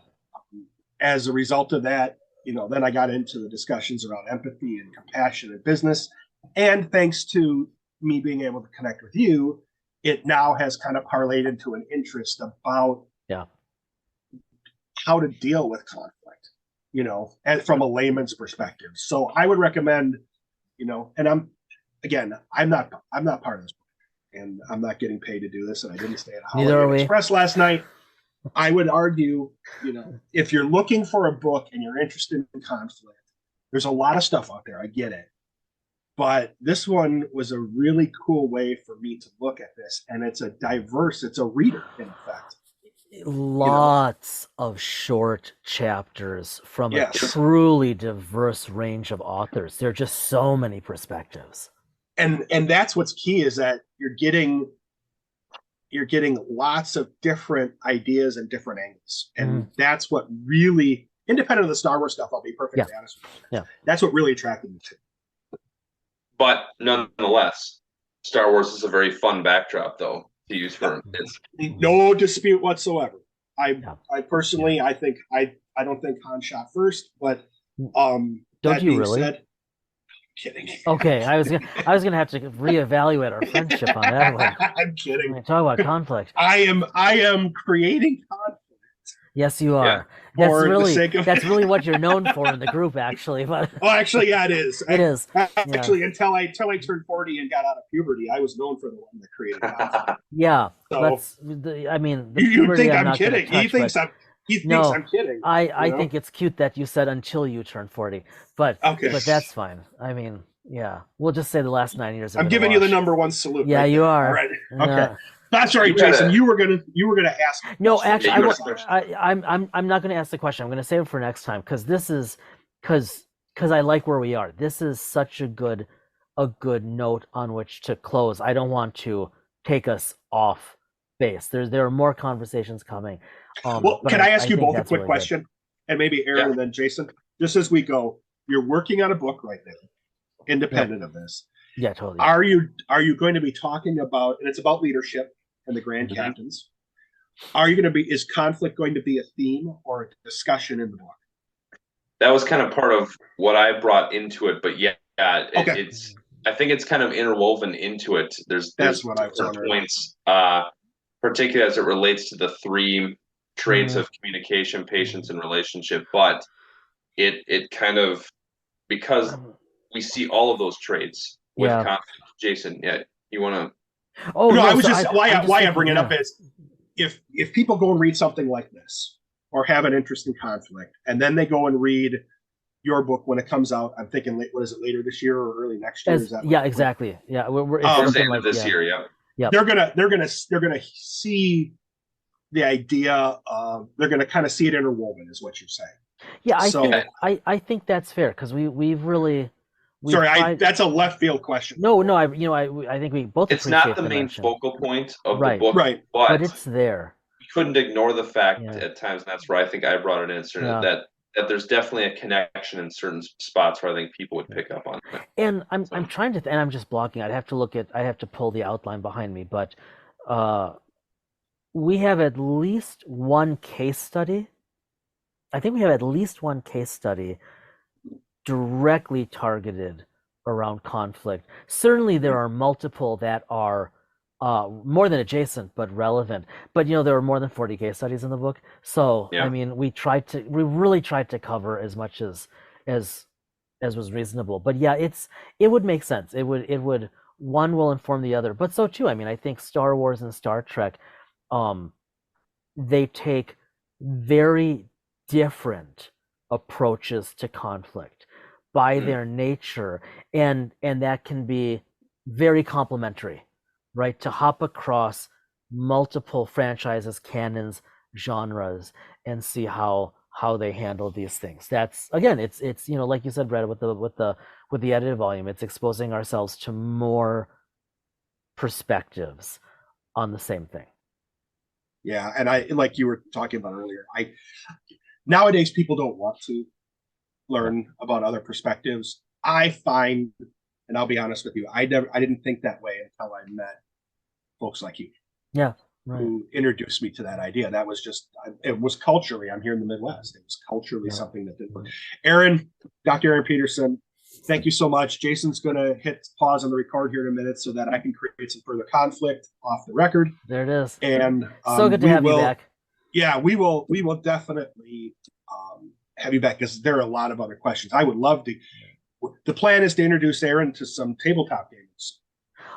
As a result of that, then I got into the discussions around empathy and compassion in business. And thanks to me being able to connect with you, it now has kind of parlayed into an interest about how to deal with conflict, and from a layman's perspective. So I would recommend, and I'm not part of this book, and I'm not getting paid to do this, and I didn't stay at Holiday Express last night. I would argue, if you're looking for a book and you're interested in conflict, there's a lot of stuff out there. I get it. But this one was a really cool way for me to look at this. And it's a reader in effect. Lots of short chapters from a truly diverse range of authors. There are just so many perspectives. And that's what's key, is that you're getting lots of different ideas and different angles. And that's what really, independent of the Star Wars stuff, I'll be perfectly honest with you. Yeah. That's what really attracted me to it. But nonetheless, Star Wars is a very fun backdrop, though, to use for kids. No dispute whatsoever. I personally, I think I don't think Han shot first, but don't you really? Said, kidding. Okay, I was gonna have to reevaluate our friendship on that one. I'm kidding. Talk about conflict. I am creating conflict. Yes, you are. Yeah. That's really what you're known for in the group, actually. But actually, yeah, it is. It is. Actually, until I turned 40 and got out of puberty, I was known for the one that created conflict. Yeah. So, you think I'm kidding? He thinks I'm kidding. I think it's cute that you said until you turn 40, but that's fine. I mean, yeah, we'll just say the last 9 years. I'm giving you the number one salute. Yeah, you are. All right. Okay. That's right, Jason. You were gonna ask. No, actually, I'm not gonna ask the question. I'm gonna save it for next time, because I like where we are. This is such a good note on which to close. I don't want to take us off base. There are more conversations coming. Can I ask you both a quick question? And maybe Aaron and then Jason, just as we go, you're working on a book right now, independent of this. Yeah, totally. Are you going to be talking about, and it's about leadership and the Grand Captains? Is conflict going to be a theme or a discussion in the book? That was kind of part of what I brought into it, but it's I think it's kind of interwoven into it. There's what I was points, particularly as it relates to the three traits of communication, patience, and relationship. But it kind of, because we see all of those traits with conflict. Jason, you want to? Oh no, why I bring it up is if people go and read something like this or have an interest in conflict, and then they go and read your book when it comes out, I'm thinking, what is it, later this year or early next year? Exactly. Yeah, we're like this year. Yeah. They're gonna see the idea of, they're gonna kind of see it interwoven, is what you're saying. Yeah, I think that's fair, because we've really. That's a left field question. No, I think we both. It's not the main focal point of the book, right? But it's there. We couldn't ignore the fact at times, and that's where I think I brought it in, that there's definitely a connection in certain spots where I think people would pick up on it. And I'm trying to, and I'm just blocking. I'd have to pull the outline behind me, but we have at least one case study. I think we have at least one case study directly targeted around conflict. Certainly there are multiple that are more than adjacent but relevant. But there are more than 40 case studies in the book. So I mean, we really tried to cover as much as was reasonable. But yeah, it would make sense. It would one will inform the other. But so too, I mean, I think Star Wars and Star Trek, they take very different approaches to conflict by their nature, and that can be very complementary, right? To hop across multiple franchises, canons, genres, and see how how they handle these things. That's again, it's like you said, Brad, with the edited volume, it's exposing ourselves to more perspectives on the same thing. Yeah, and I like you were talking about earlier. Nowadays people don't want to learn about other perspectives. I find, and I'll be honest with you, I didn't think that way until I met folks like you. Yeah. Right. Who introduced me to that idea. That was just, it was culturally, I'm here in the Midwest. It was culturally something that didn't work. Dr. Aaron Peterson, thank you so much. Jason's going to hit pause on the record here in a minute so that I can create some further conflict off the record. There it is. And so good to have you back. Yeah, we will definitely have you back because there are a lot of other questions. I would love to. The plan is to introduce Aaron to some tabletop games.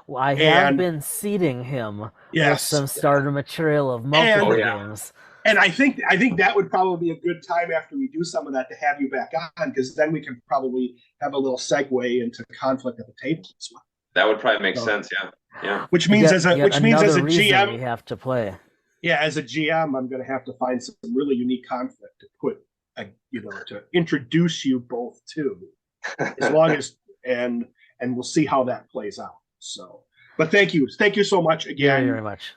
Well, I have been seeding him with some starter material of multiple games. And I think that would probably be a good time after we do some of that to have you back on, because then we can probably have a little segue into conflict at the table as well. That would probably make sense, yeah. As a GM, we have to play. Yeah, as a GM, I'm going to have to find some really unique conflict to put, to introduce you both to, as long as and we'll see how that plays out. So, but thank you so much again. Very much.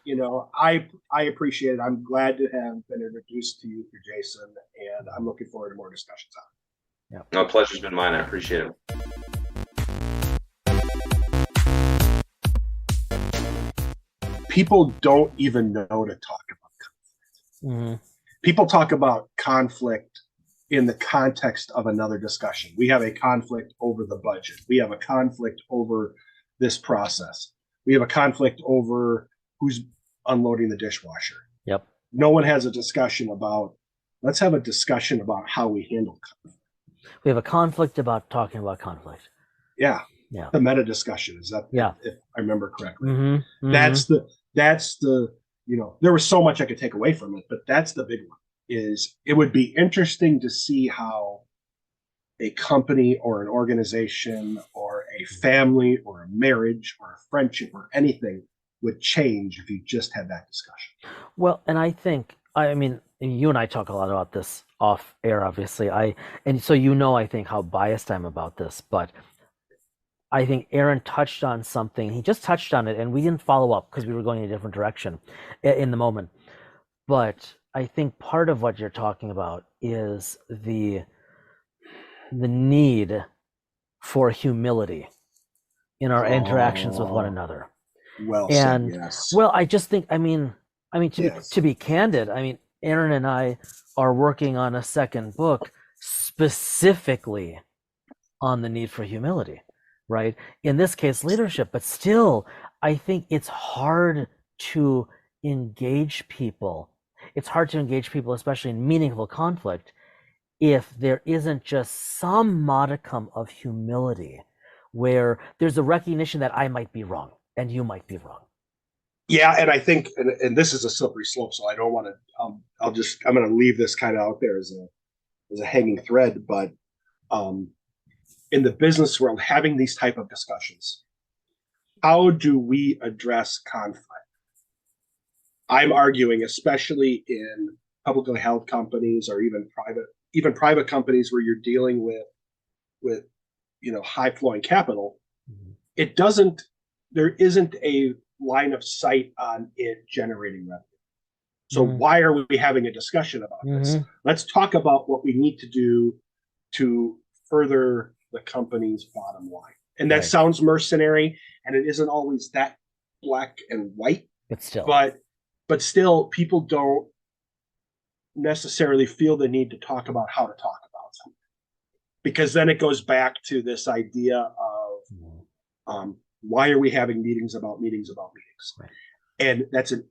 I appreciate it. I'm glad to have been introduced to you through Jason, and I'm looking forward to more discussions on it. Yeah. No, pleasure's been mine. I appreciate it. People don't even know to talk about conflict. Mm-hmm. People talk about conflict in the context of another discussion. We have a conflict over the budget. We have a conflict over this process. We have a conflict over who's unloading the dishwasher. Yep. No one has a discussion about, let's have a discussion about how we handle conflict. We have a conflict about talking about conflict. Yeah. Yeah. The meta discussion is that, if I remember correctly. Mm-hmm. That's the, there was so much I could take away from it, but that's the big one. Is it would be interesting to see how a company or an organization or a family or a marriage or a friendship or anything would change if you just had that discussion. Well, and I think, you and I talk a lot about this off air, obviously. I think how biased I'm about this, but I think Aaron touched on something. He just touched on it, and we didn't follow up because we were going in a different direction in the moment. But I think part of what you're talking about is the need for humility in our interactions with one another. Well said, yes. Well, I just think, to be candid, Aaron and I are working on a second book specifically on the need for humility, right? In this case, leadership, but still, I think it's hard to engage people. It's hard to engage people, especially in meaningful conflict, if there isn't just some modicum of humility where there's a recognition that I might be wrong and you might be wrong. Yeah, and I think, and this is a slippery slope, so I don't want to, I'm going to leave this kind of out there as a hanging thread, but in the business world, having these type of discussions, how do we address conflict? I'm arguing, especially in publicly held companies or even private companies where you're dealing with high flowing capital, there isn't a line of sight on it generating revenue. So why are we having a discussion about this? Let's talk about what we need to do to further the company's bottom line. And that sounds mercenary, and it isn't always that black and white. But still, people don't necessarily feel the need to talk about how to talk about something, because then it goes back to this idea of why are we having meetings about meetings about meetings? Right. And that's an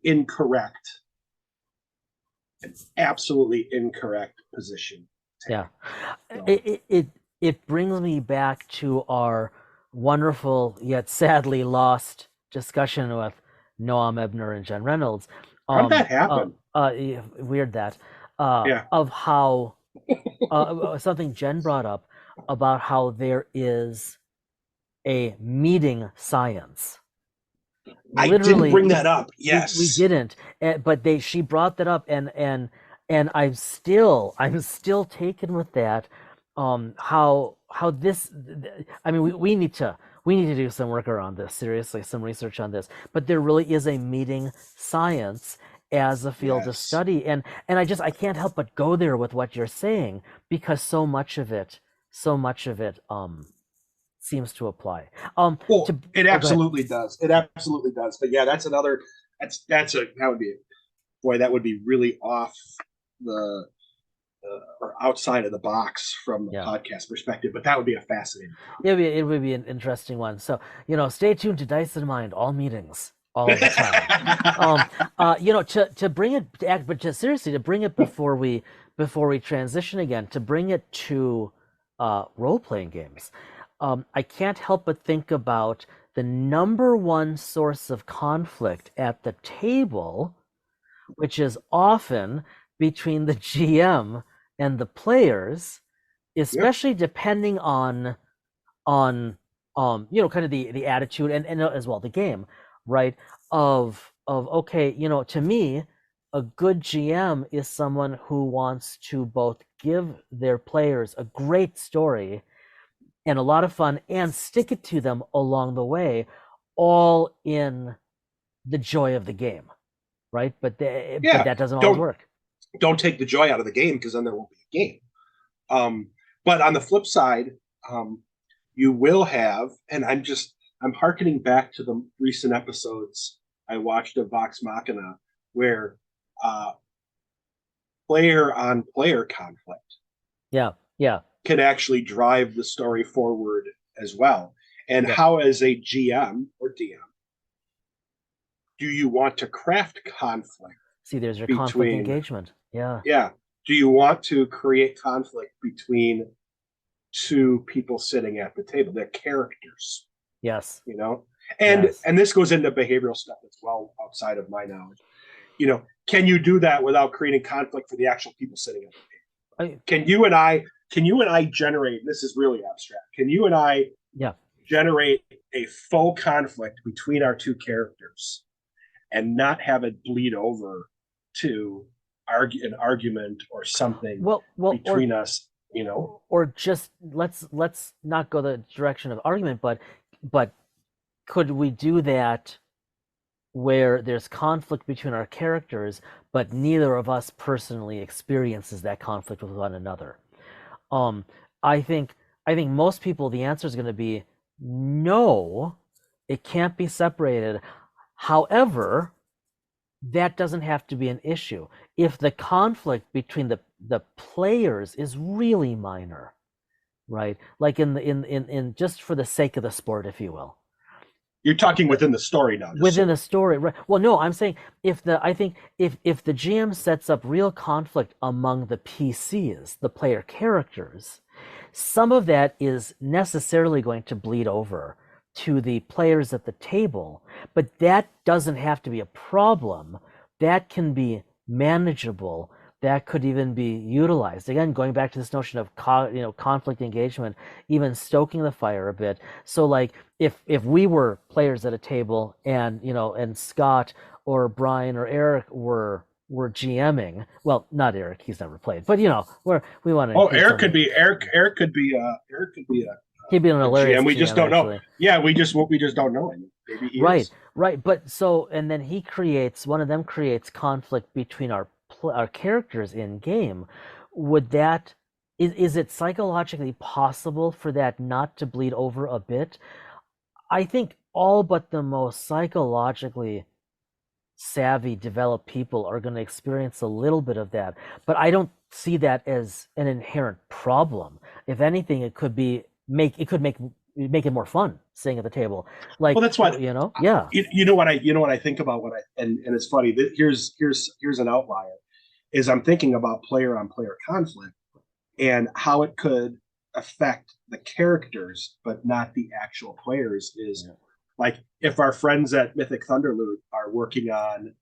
absolutely incorrect position. Yeah. So. It brings me back to our wonderful yet sadly lost discussion with Noam Ebner and Jen Reynolds. How'd that happen? Weird that. Of how something Jen brought up about how there is a meeting science. I didn't bring that up. Yes, we didn't. But she brought that up, and and I'm still taken with that. How this, I mean, we need to do some work around this, seriously, some research on this. But there really is a meeting science as a field of Yes. study, and I can't help but go there with what you're saying, because so much of it seems to apply. Well, it Go ahead. absolutely does. It absolutely does. But yeah, that would be, boy, that would be really off the or outside of the box from the Yeah. podcast perspective. But that would be a fascinating It would be an interesting one. So, stay tuned to Dice in Mind, all meetings, all the time. Um, topic. to bring it to act, but just seriously, to bring it before we transition again, to bring it to role playing games. I can't help but think about the number one source of conflict at the table, which is often between the GM and the players, Yep. especially depending on kind of the attitude, and as well the game, right? Of okay, to me, a good GM is someone who wants to both give their players a great story and a lot of fun, and stick it to them along the way, all in the joy of the game, right? But Yeah. that doesn't always Don't work. don't take the joy out of the game, because then there won't be a game. But on the flip side, um, you will have, and I'm harkening back to the recent episodes I watched of Vox Machina, where uh, player on player conflict Yeah, yeah, can actually drive the story forward as well. And yep. how, as a GM or DM, do you want to craft conflict See, there's your conflict between, engagement. Yeah. yeah, do you want to create conflict between two people sitting at the table, their characters, Yes. you know? And Yes. and this goes into behavioral stuff as well, outside of my knowledge. Can you do that without creating conflict for the actual people sitting at the table? I, Can you and I generate, this is really abstract, can you and I yeah. generate a faux conflict between our two characters and not have it bleed over to an argument or something Well, between us? or just let's not go the direction of argument, but could we do that where there's conflict between our characters, but neither of us personally experiences that conflict with one another? Um, I think most people, the answer is going to be no. It can't be separated. However, that doesn't have to be an issue if the conflict between the players is really minor, right? Like in just for the sake of the sport, if you will. You're talking within the story now. Within a story, right? Well, no, I'm saying I think if the GM sets up real conflict among the PCs, the player characters, some of that is necessarily going to bleed over to the players at the table, but that doesn't have to be a problem. That can be manageable. That could even be utilized. Again, going back to this notion of conflict engagement, even stoking the fire a bit. So like if we were players at a table, and Scott or Brian or Eric were GMing. Well, not Eric, he's never played, but we want to Oh, include Eric could somebody. be Eric. Eric could be He'd be an a hilarious GM. We just GM, don't know. actually. Yeah, we just don't know him. Maybe he Right, is. right. But so, and then one of them creates conflict between our characters in game. Would that is it psychologically possible for that not to bleed over a bit? I think all but the most psychologically savvy, developed people are going to experience a little bit of that, but I don't see that as an inherent problem. If anything, it could make it more fun sitting at the table. Well, Like, that's what yeah, you know what I think about when I and it's funny. Here's an outlier. Is I'm thinking about player on player conflict and how it could affect the characters, but not the actual players. Is yeah, like if our friends at Mythic Thunderloot are working on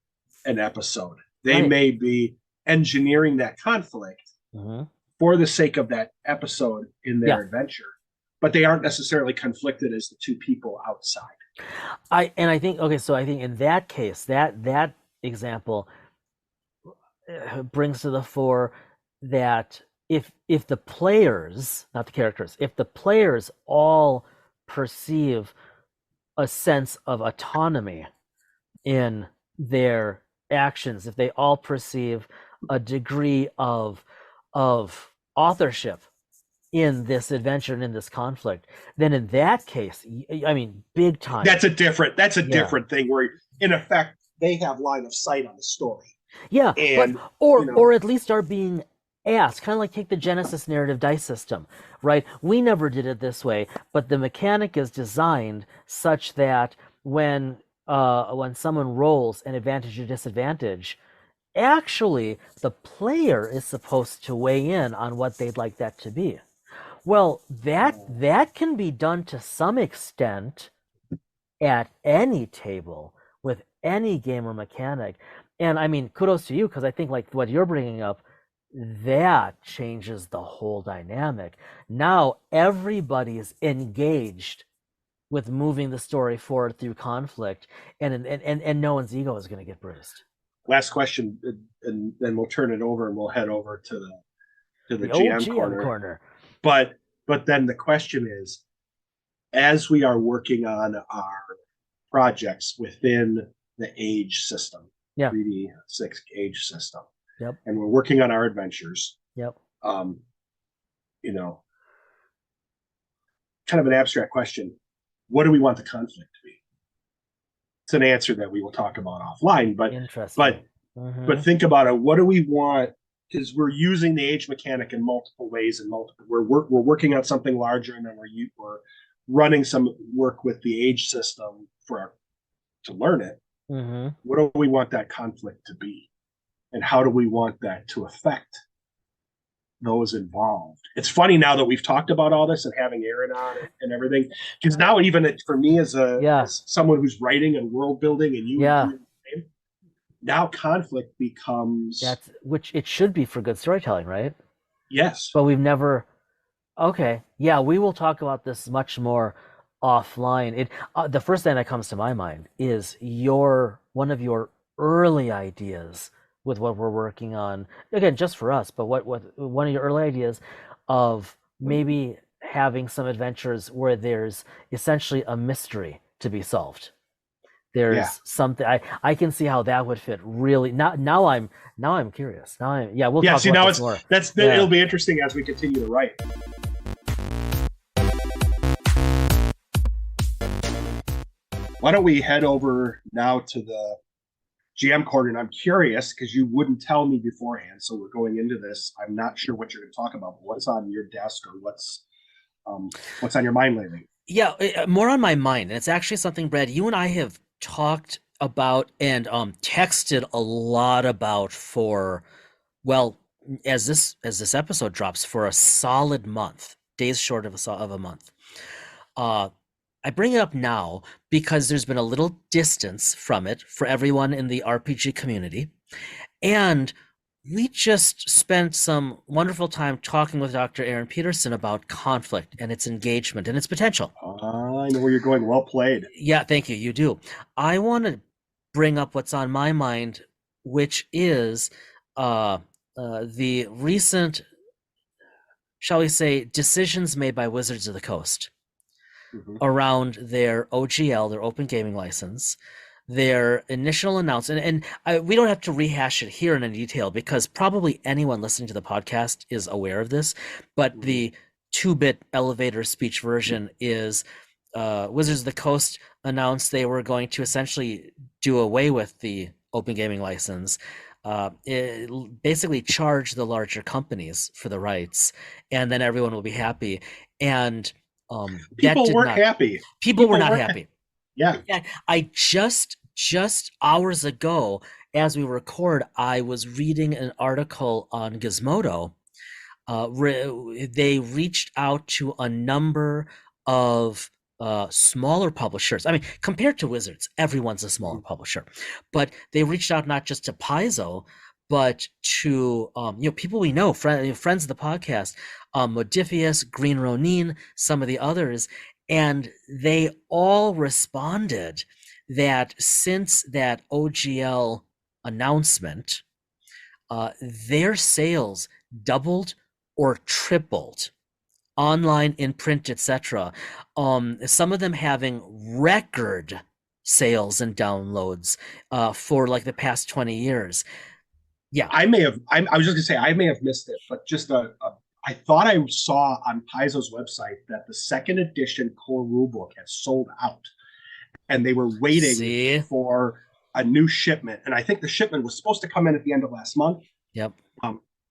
an episode, they right. may be engineering that conflict Hmm. for the sake of that episode in Yeah, their adventure, but they aren't necessarily conflicted as the two people outside. I think okay. So I think in that case, that example, brings to the fore that if the players, not the characters, if the players all perceive a sense of autonomy in their actions, if they all perceive a degree of authorship in this adventure and in this conflict, then in that case, I mean, big time. That's a different Yeah. thing where, in effect, they have line of sight on the story. Yeah, And, but or you know- or at least are being asked, kind of like take the Genesis narrative dice system, right? We never did it this way, but the mechanic is designed such that when someone rolls an advantage or disadvantage, actually the player is supposed to weigh in on what they'd like that to be. Well, that can be done to some extent at any table with any game or mechanic. And I mean, kudos to you, because I think like what you're bringing up, that changes the whole dynamic. Now everybody's engaged with moving the story forward through conflict, and no one's ego is going to get bruised. Last question, and then we'll turn it over and we'll head over to the old GM corner. But then the question is, as we are working on our projects within the age system, 3D6 age system, yep, and we're working on our adventures, yep, you know, kind of an abstract question: what do we want the conflict to be? It's an answer that we will talk about offline, but think about it. What do we want? Because we're using the age mechanic in multiple ways, and we're working on something larger, and then we're running some work with the age system to learn it. What do we want that conflict to be, and how do we want that to affect those involved? It's funny now that we've talked about all this and having Aaron on it and everything, because now even for me as someone who's writing and world building, and now conflict becomes which it should be for good storytelling, right? Yes, but we've never. Okay, yeah, we will talk about this much more offline. The first thing that comes to my mind is one of your early ideas with what we're working on. Again, just for us, but what one of your early ideas of maybe having some adventures where there's essentially a mystery to be solved. There's something I can see how that would fit really. Now I'm curious. We'll talk about this more. It'll be interesting as we continue to write. Why don't we head over now to the GM corner? And I'm curious because you wouldn't tell me beforehand, so we're going into this. I'm not sure what you're going to talk about, but what's on your desk or what's on your mind lately? Yeah, more on my mind. And it's actually something, Brad, you and I have talked about and texted a lot about as this episode drops, for a solid month, days short of a month. I bring it up now because there's been a little distance from it for everyone in the RPG community, and we just spent some wonderful time talking with Dr. Aaron Peterson about conflict and its engagement and its potential. I know where you're going. Well played. Yeah, thank you. You do. I want to bring up what's on my mind, which is the recent, shall we say, decisions made by Wizards of the Coast around their OGL, their Open Gaming License, their initial announcement. And we don't have to rehash it here in any detail because probably anyone listening to the podcast is aware of this, but the 2-bit elevator speech version is Wizards of the Coast announced they were going to essentially do away with the Open Gaming License, basically charge the larger companies for the rights, and then everyone will be happy. And people weren't happy. People were not happy. Yeah. I just hours ago, as we record, I was reading an article on Gizmodo. They reached out to a number of smaller publishers. I mean, compared to Wizards, everyone's a smaller publisher, but they reached out not just to Paizo, but to people we know, friends of the podcast, Modifius, Green Ronin, some of the others, and they all responded that since that OGL announcement, their sales doubled or tripled online, in print, etc. Some of them having record sales and downloads for like the past 20 years. Yeah. I was just gonna say I may have missed it, but just I thought I saw on Paizo's website that the second edition core rulebook had sold out, and they were waiting for a new shipment. And I think the shipment was supposed to come in at the end of last month. Yep.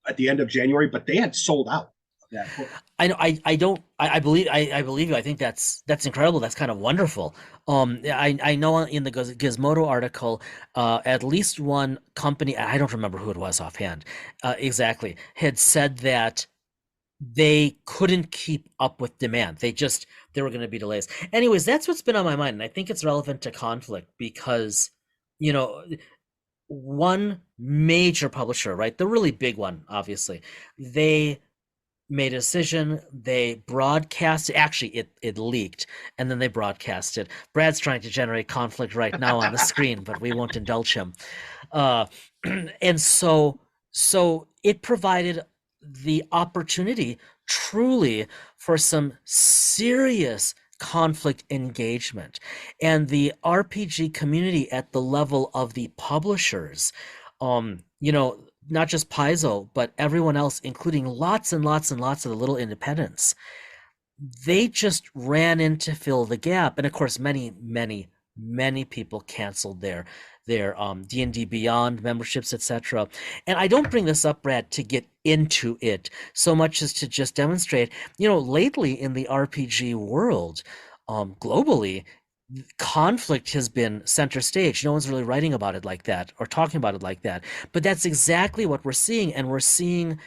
At the end of January, but they had sold out of that book. I know. I believe you. I think that's incredible. That's kind of wonderful. I know in the Gizmodo article, at least one company, I don't remember who it was offhand, exactly, had said that they couldn't keep up with demand. There were going to be delays. Anyways, that's what's been on my mind, and I think it's relevant to conflict because, one major publisher, right, the really big one, obviously, they made a decision. They broadcast. Actually, it leaked, and then they broadcast it. Brad's trying to generate conflict right now on the screen, but we won't indulge him. And so it provided the opportunity truly for some serious conflict engagement, and the RPG community at the level of the publishers, not just Paizo, but everyone else, including lots and lots and lots of the little independents, they just ran in to fill the gap. And of course, many people canceled their D&D Beyond memberships, etc. And I don't bring this up, Brad, to get into it so much as to just demonstrate, lately in the RPG world, globally, conflict has been center stage. No one's really writing about it like that or talking about it like that. But that's exactly what we're seeing. And we're seeing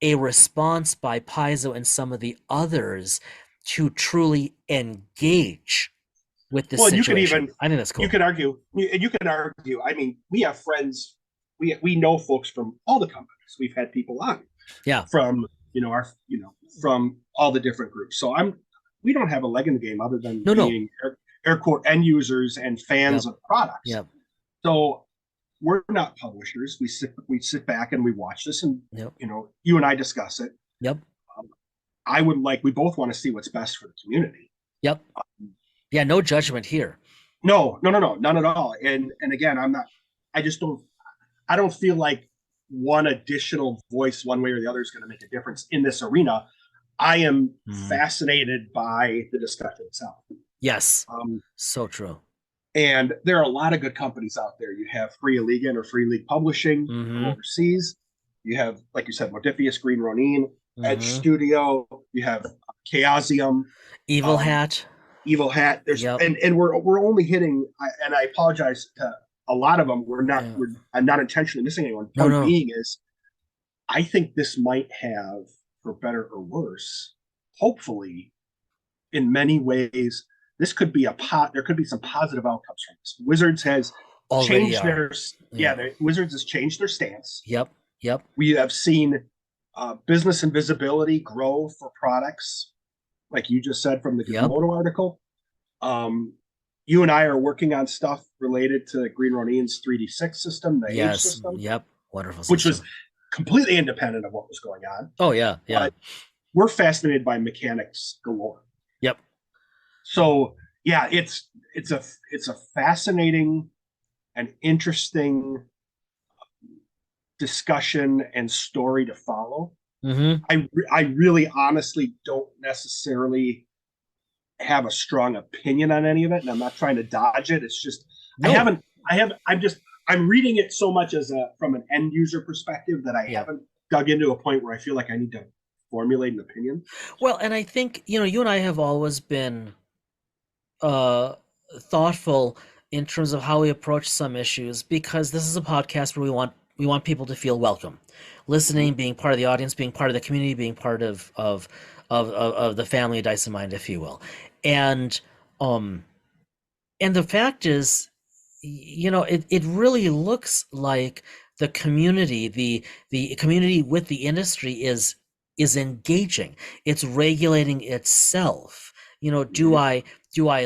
a response by Paizo and some of the others to truly engage with this situation. I think that's cool. You can argue. I mean, we have friends. We know folks from all the companies. We've had people on. Yeah. From from all the different groups. So we don't have a leg in the game other than being air quote end users and fans of products. Yep. So we're not publishers. We sit back and we watch this, and you and I discuss it. Yep. We both want to see what's best for the community. Yep. Yeah, no judgment here. No, none at all. And again, I don't feel like one additional voice one way or the other is going to make a difference in this arena. I am fascinated by the discussion itself. Yes. So true. And there are a lot of good companies out there. You have Free Allegiant or Free League Publishing overseas. You have, like you said, Modifius, Green Ronin, Edge Studio. You have Chaosium, Evil Hat. There's and we're only hitting. And I apologize to a lot of them. I'm not intentionally missing anyone. Point being is, I think this might have, for better or worse, hopefully, in many ways, this could be there could be some positive outcomes from this. Wizards has changed Wizards has changed their stance. Yep. We have seen business and visibility grow for products, like you just said from the Gizmodo article. You and I are working on stuff related to Green Ronin's 3D6 system, the Age system. Yep. Wonderful system. Which was completely independent of what was going on. Oh, yeah. But we're fascinated by mechanics galore. Yep. So, yeah, it's a fascinating and interesting discussion and story to follow. I really honestly don't necessarily have a strong opinion on any of it, and I'm not trying to dodge it. It's just I'm reading it so much from an end user perspective that I haven't dug into a point where I feel like I need to formulate an opinion. Well, and I think, you and I have always been thoughtful in terms of how we approach some issues, because this is a podcast where we want people to feel welcome, listening, being part of the audience, being part of the community, being part of the family of Dice and Mind, if you will. And the fact is, it really looks like the community, the community with the industry is engaging. It's regulating itself. Do I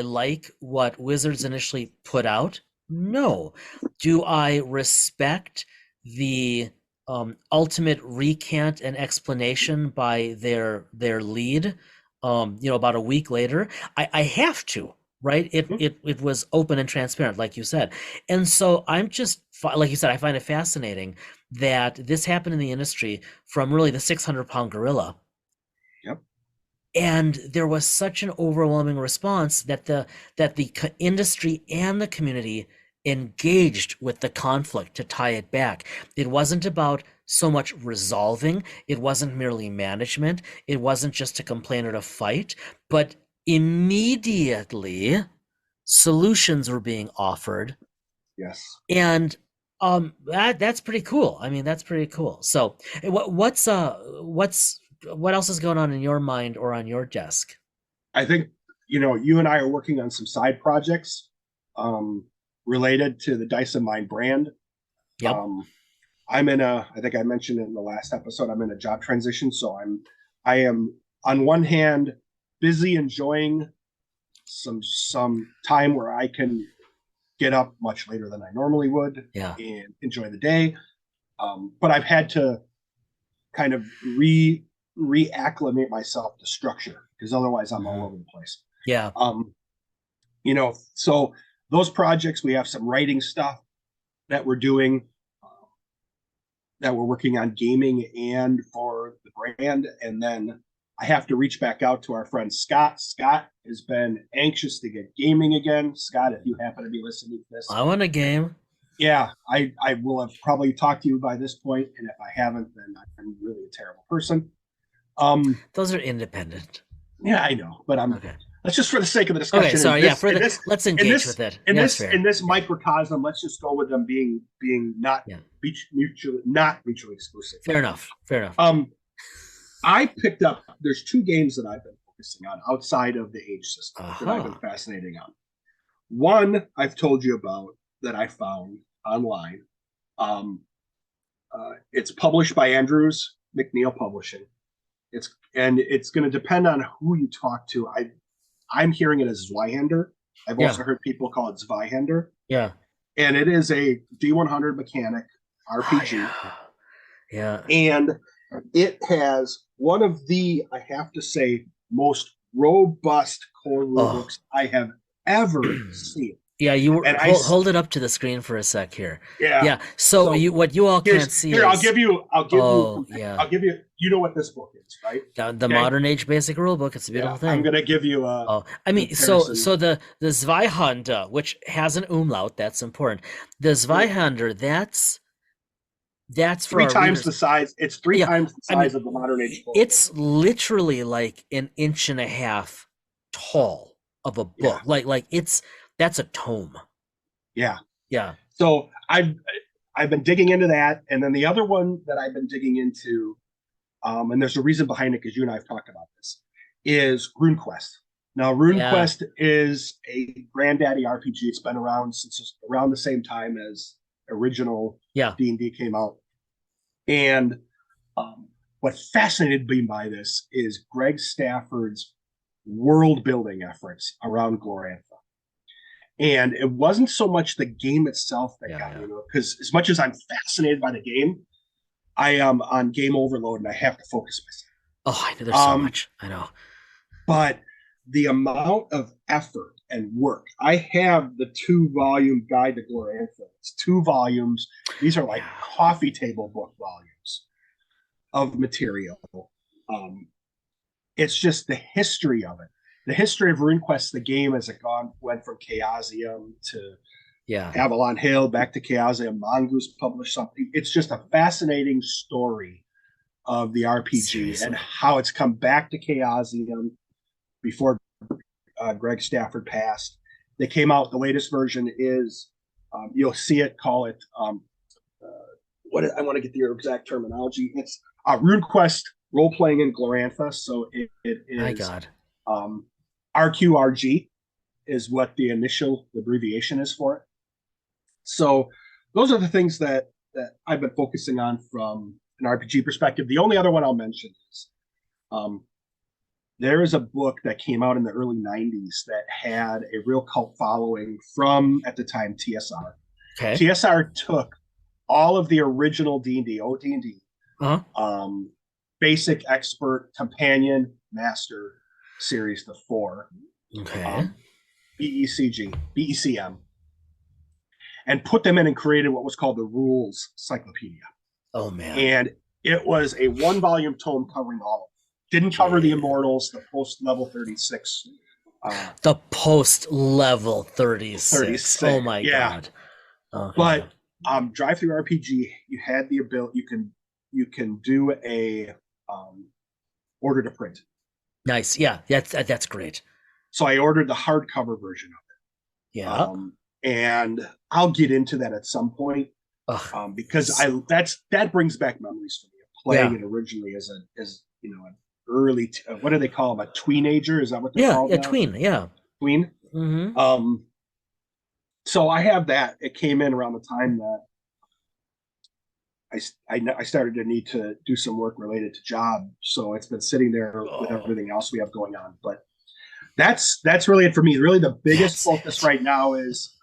like what Wizards initially put out? No. Do I respect the ultimate recant and explanation by their lead, about a week later. I have to, right? It was open and transparent, like you said. And so I'm just, like you said, I find it fascinating that this happened in the industry from really the 600-pound gorilla. Yep. And there was such an overwhelming response that the industry and the community engaged with the conflict to tie it back. It wasn't about so much resolving. It wasn't merely management. It wasn't just to complain or to fight, but immediately solutions were being offered. Yes. And that's pretty cool. I mean, that's pretty cool. So what else is going on in your mind or on your desk? I think, you and I are working on some side projects related to the Dice of Mine brand. Yep. I think I mentioned in the last episode, I'm in a job transition. So I am on one hand busy enjoying some time where I can get up much later than I normally would, and enjoy the day. But I've had to kind of reacclimate myself to structure, because otherwise I'm all over the place. Yeah. So those projects, we have some writing stuff that we're doing, that we're working on gaming and for the brand. And then I have to reach back out to our friend Scott. Scott has been anxious to get gaming again. Scott, if you happen to be listening to this, I want a game. Yeah, I will have probably talked to you by this point, and if I haven't, then I'm really a terrible person. Those are independent. Yeah, I know, but okay. Let's just, for the sake of the discussion. Okay, sorry. Let's engage with it. In this microcosm, let's just go with them being not mutually exclusive. Fair enough. I picked up. There's two games that I've been focusing on outside of the age system that I've been fascinating on. One I've told you about that I found online. It's published by Andrews McNeil Publishing. It's going to depend on who you talk to. I'm hearing it as Zweihander. I've also heard people call it Zweihander. Yeah. And it is a D100 mechanic RPG. Yeah. And it has one of the, I have to say, most robust core rulebooks I have ever seen. Yeah, hold it up to the screen for a sec here. Yeah. So what you all can't see is, I'll give you. You know what this book is, right? The Modern Age Basic Rulebook. It's a beautiful thing. I'm gonna give you so the Zweihander, which has an umlaut, that's important. The Zweihander, that's for 3 times the size. It's 3 times the size of the Modern Age book. It's literally like 1.5 inches tall of a book. Like that's a tome. Yeah. So I've been digging into that, and then the other one that I've been digging into, and there's a reason behind it because you and I have talked about this, is RuneQuest. Now, RuneQuest is a granddaddy RPG. It's been around since around the same time as original D&D came out. And what fascinated me by this is Greg Stafford's world building efforts around Glorantha. And it wasn't so much the game itself that got me, because as much as I'm fascinated by the game, I am on game overload and I have to focus myself. Oh, I know there's so much. I know. But the amount of effort and work. I have the 2-volume guide to Glorantha. It's 2 volumes. These are like coffee table book volumes of material. It's just the history of it. The history of RuneQuest, the game, as it went from Chaosium to Avalon Hill, back to Chaosium. Mongoose published something. It's just a fascinating story of the RPG and how it's come back to Chaosium before Greg Stafford passed. They came out. The latest version is you'll see it. Call it I want to get the exact terminology. It's RuneQuest role playing in Glorantha. So it is. My God. RQRG is what the initial abbreviation is for it. So those are the things that I've been focusing on from an RPG perspective. The only other one I'll mention is there is a book that came out in the early 90s that had a real cult following from, at the time, TSR. Okay. TSR took all of the original D&D, OD&D, Uh-huh. basic, expert, companion, master series, the four, Okay. BECM, and put them in and created what was called the Rules Cyclopedia. Oh man. And it was a 1-volume tome covering all of them. Didn't cover the Immortals, the post level 36. The post level 36. 36. Oh my Yeah. god. Okay. But Drive Through RPG, you had the ability. You can do a order to print. Nice. Yeah, that's great. So I ordered the hardcover version of it. Yeah. And I'll get into that at some point because that brings back memories for me of playing it originally as an early what do they call them, a tweenager? Is that what they're called? Yeah, tween. Yeah, tween. Mm-hmm. So I have that. It came in around the time that I started to need to do some work related to job. So it's been sitting there with everything else we have going on. But that's really it for me. Really, the biggest focus right now is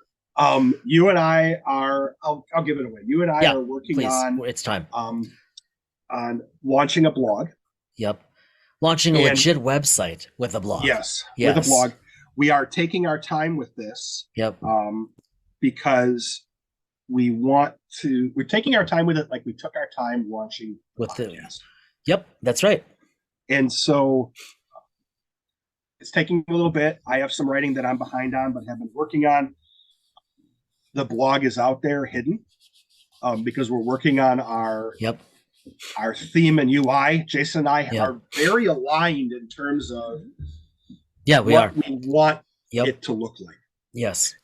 you and I are. I'll give it away. You and I are working on. It's time. On launching a blog. Yep. Launching a legit website with a blog. Yes. With a blog. We are taking our time with this. Yep. Because we're taking our time with it like we took our time launching with the podcast. Yep, that's right. And so it's taking a little bit. I have some writing that I'm behind on, but have been working on. The blog is out there hidden because we're working on our theme and UI. Jason and I are very aligned in terms of what we want it to look like. Yes.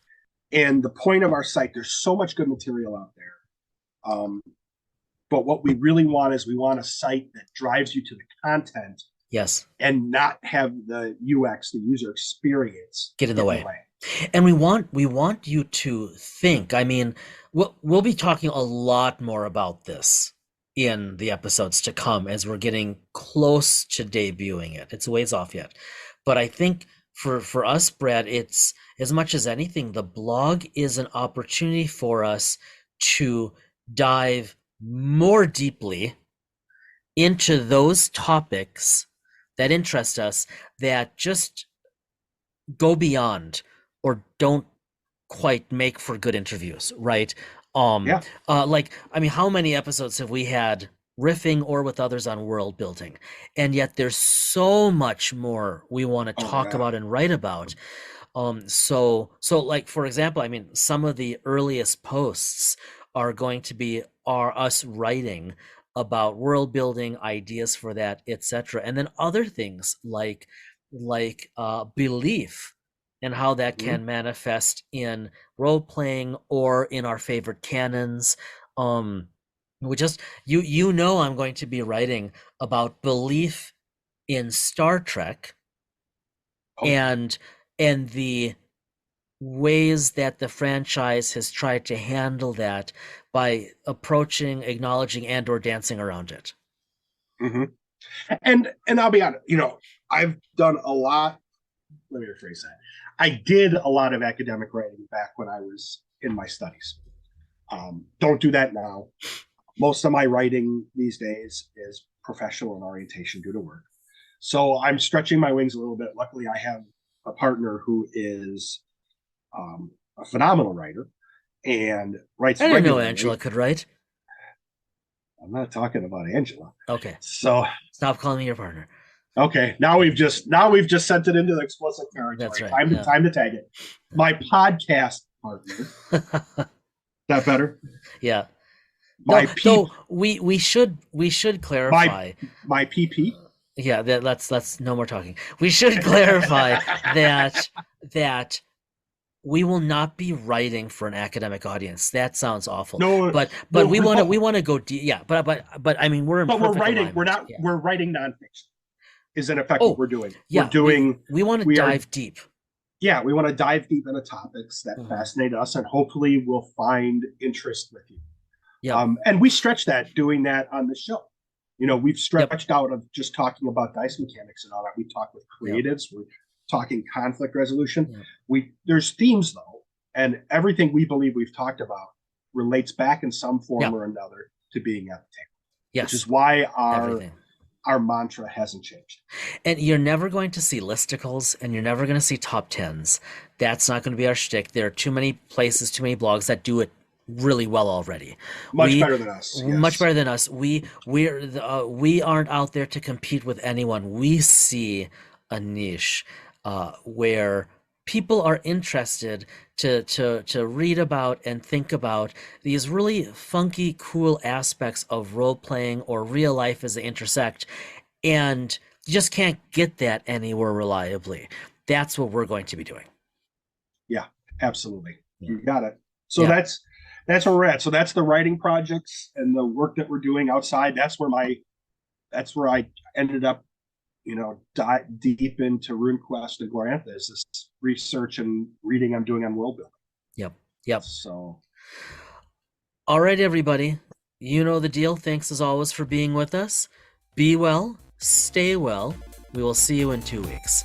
And the point of our site, there's so much good material out there. But what we really want is we want a site that drives you to the content. Yes. And not have the UX, the user experience, get in the way. And we want you to think. I mean, we'll be talking a lot more about this in the episodes to come as we're getting close to debuting it. It's a ways off yet. But I think for us, Brad, it's as much as anything, the blog is an opportunity for us to dive more deeply into those topics that interest us, that just go beyond or don't quite make for good interviews, right? Like, I mean, how many episodes have we had riffing or with others on world building? And yet there's so much more we want to talk about and write about. So like, for example, I mean, some of the earliest posts are going to be us writing about world building, ideas for that, etc. And then other things like belief and how that can manifest in role playing or in our favorite canons. We just I'm going to be writing about belief in Star Trek and the ways that the franchise has tried to handle that by approaching, acknowledging, and or dancing around it. Mm-hmm. And I'll be honest, I've done a lot. Let me rephrase that. I did a lot of academic writing back when I was in my studies. Don't do that now. Most of my writing these days is professional in orientation due to work. So I'm stretching my wings a little bit. Luckily, I have a partner who is a phenomenal writer and writes. I didn't know Angela could write. I'm not talking about Angela. Okay. So stop calling me your partner. Okay. Now we've just sent it into the explicit territory. That's right. Time to tag it. My podcast partner. Is that better? Yeah. We should clarify my PP. Yeah, let's no more talking. We should clarify that we will not be writing for an academic audience. That sounds awful. No, but we want to go deep. Yeah, but I mean we're we're writing. We're writing nonfiction. Is in effect what we're doing. Yeah, we want to dive deep. Yeah, we want to dive deep into topics that fascinate us, and hopefully we'll find interest with you. Yeah, and we stretch that doing that on the show. We've stretched out of just talking about dice mechanics and all that. We talk with creatives. We're talking conflict resolution. There's themes though, and everything we believe we've talked about relates back in some form Yeah. or another to being at the table, Yes. which is why Everything. our mantra hasn't changed. And you're never going to see listicles, and you're never going to see top tens. That's not going to be our shtick. There are too many places, too many blogs that do it really well already. Much better than us. Much Yes. better than us. We aren't out there to compete with anyone. We see a niche where people are interested to read about and think about these really funky, cool aspects of role playing or real life as they intersect, and you just can't get that anywhere reliably. That's what we're going to be doing. Yeah, absolutely. Yeah. You got it. So Yeah. that's where we're at. So that's the writing projects and the work that we're doing outside. That's where I ended up, deep into RuneQuest and Glorantha, is this research and reading I'm doing on world building. Yep. So All right, everybody. You know the deal. Thanks as always for being with us. Be well, stay well. We will see you in 2 weeks.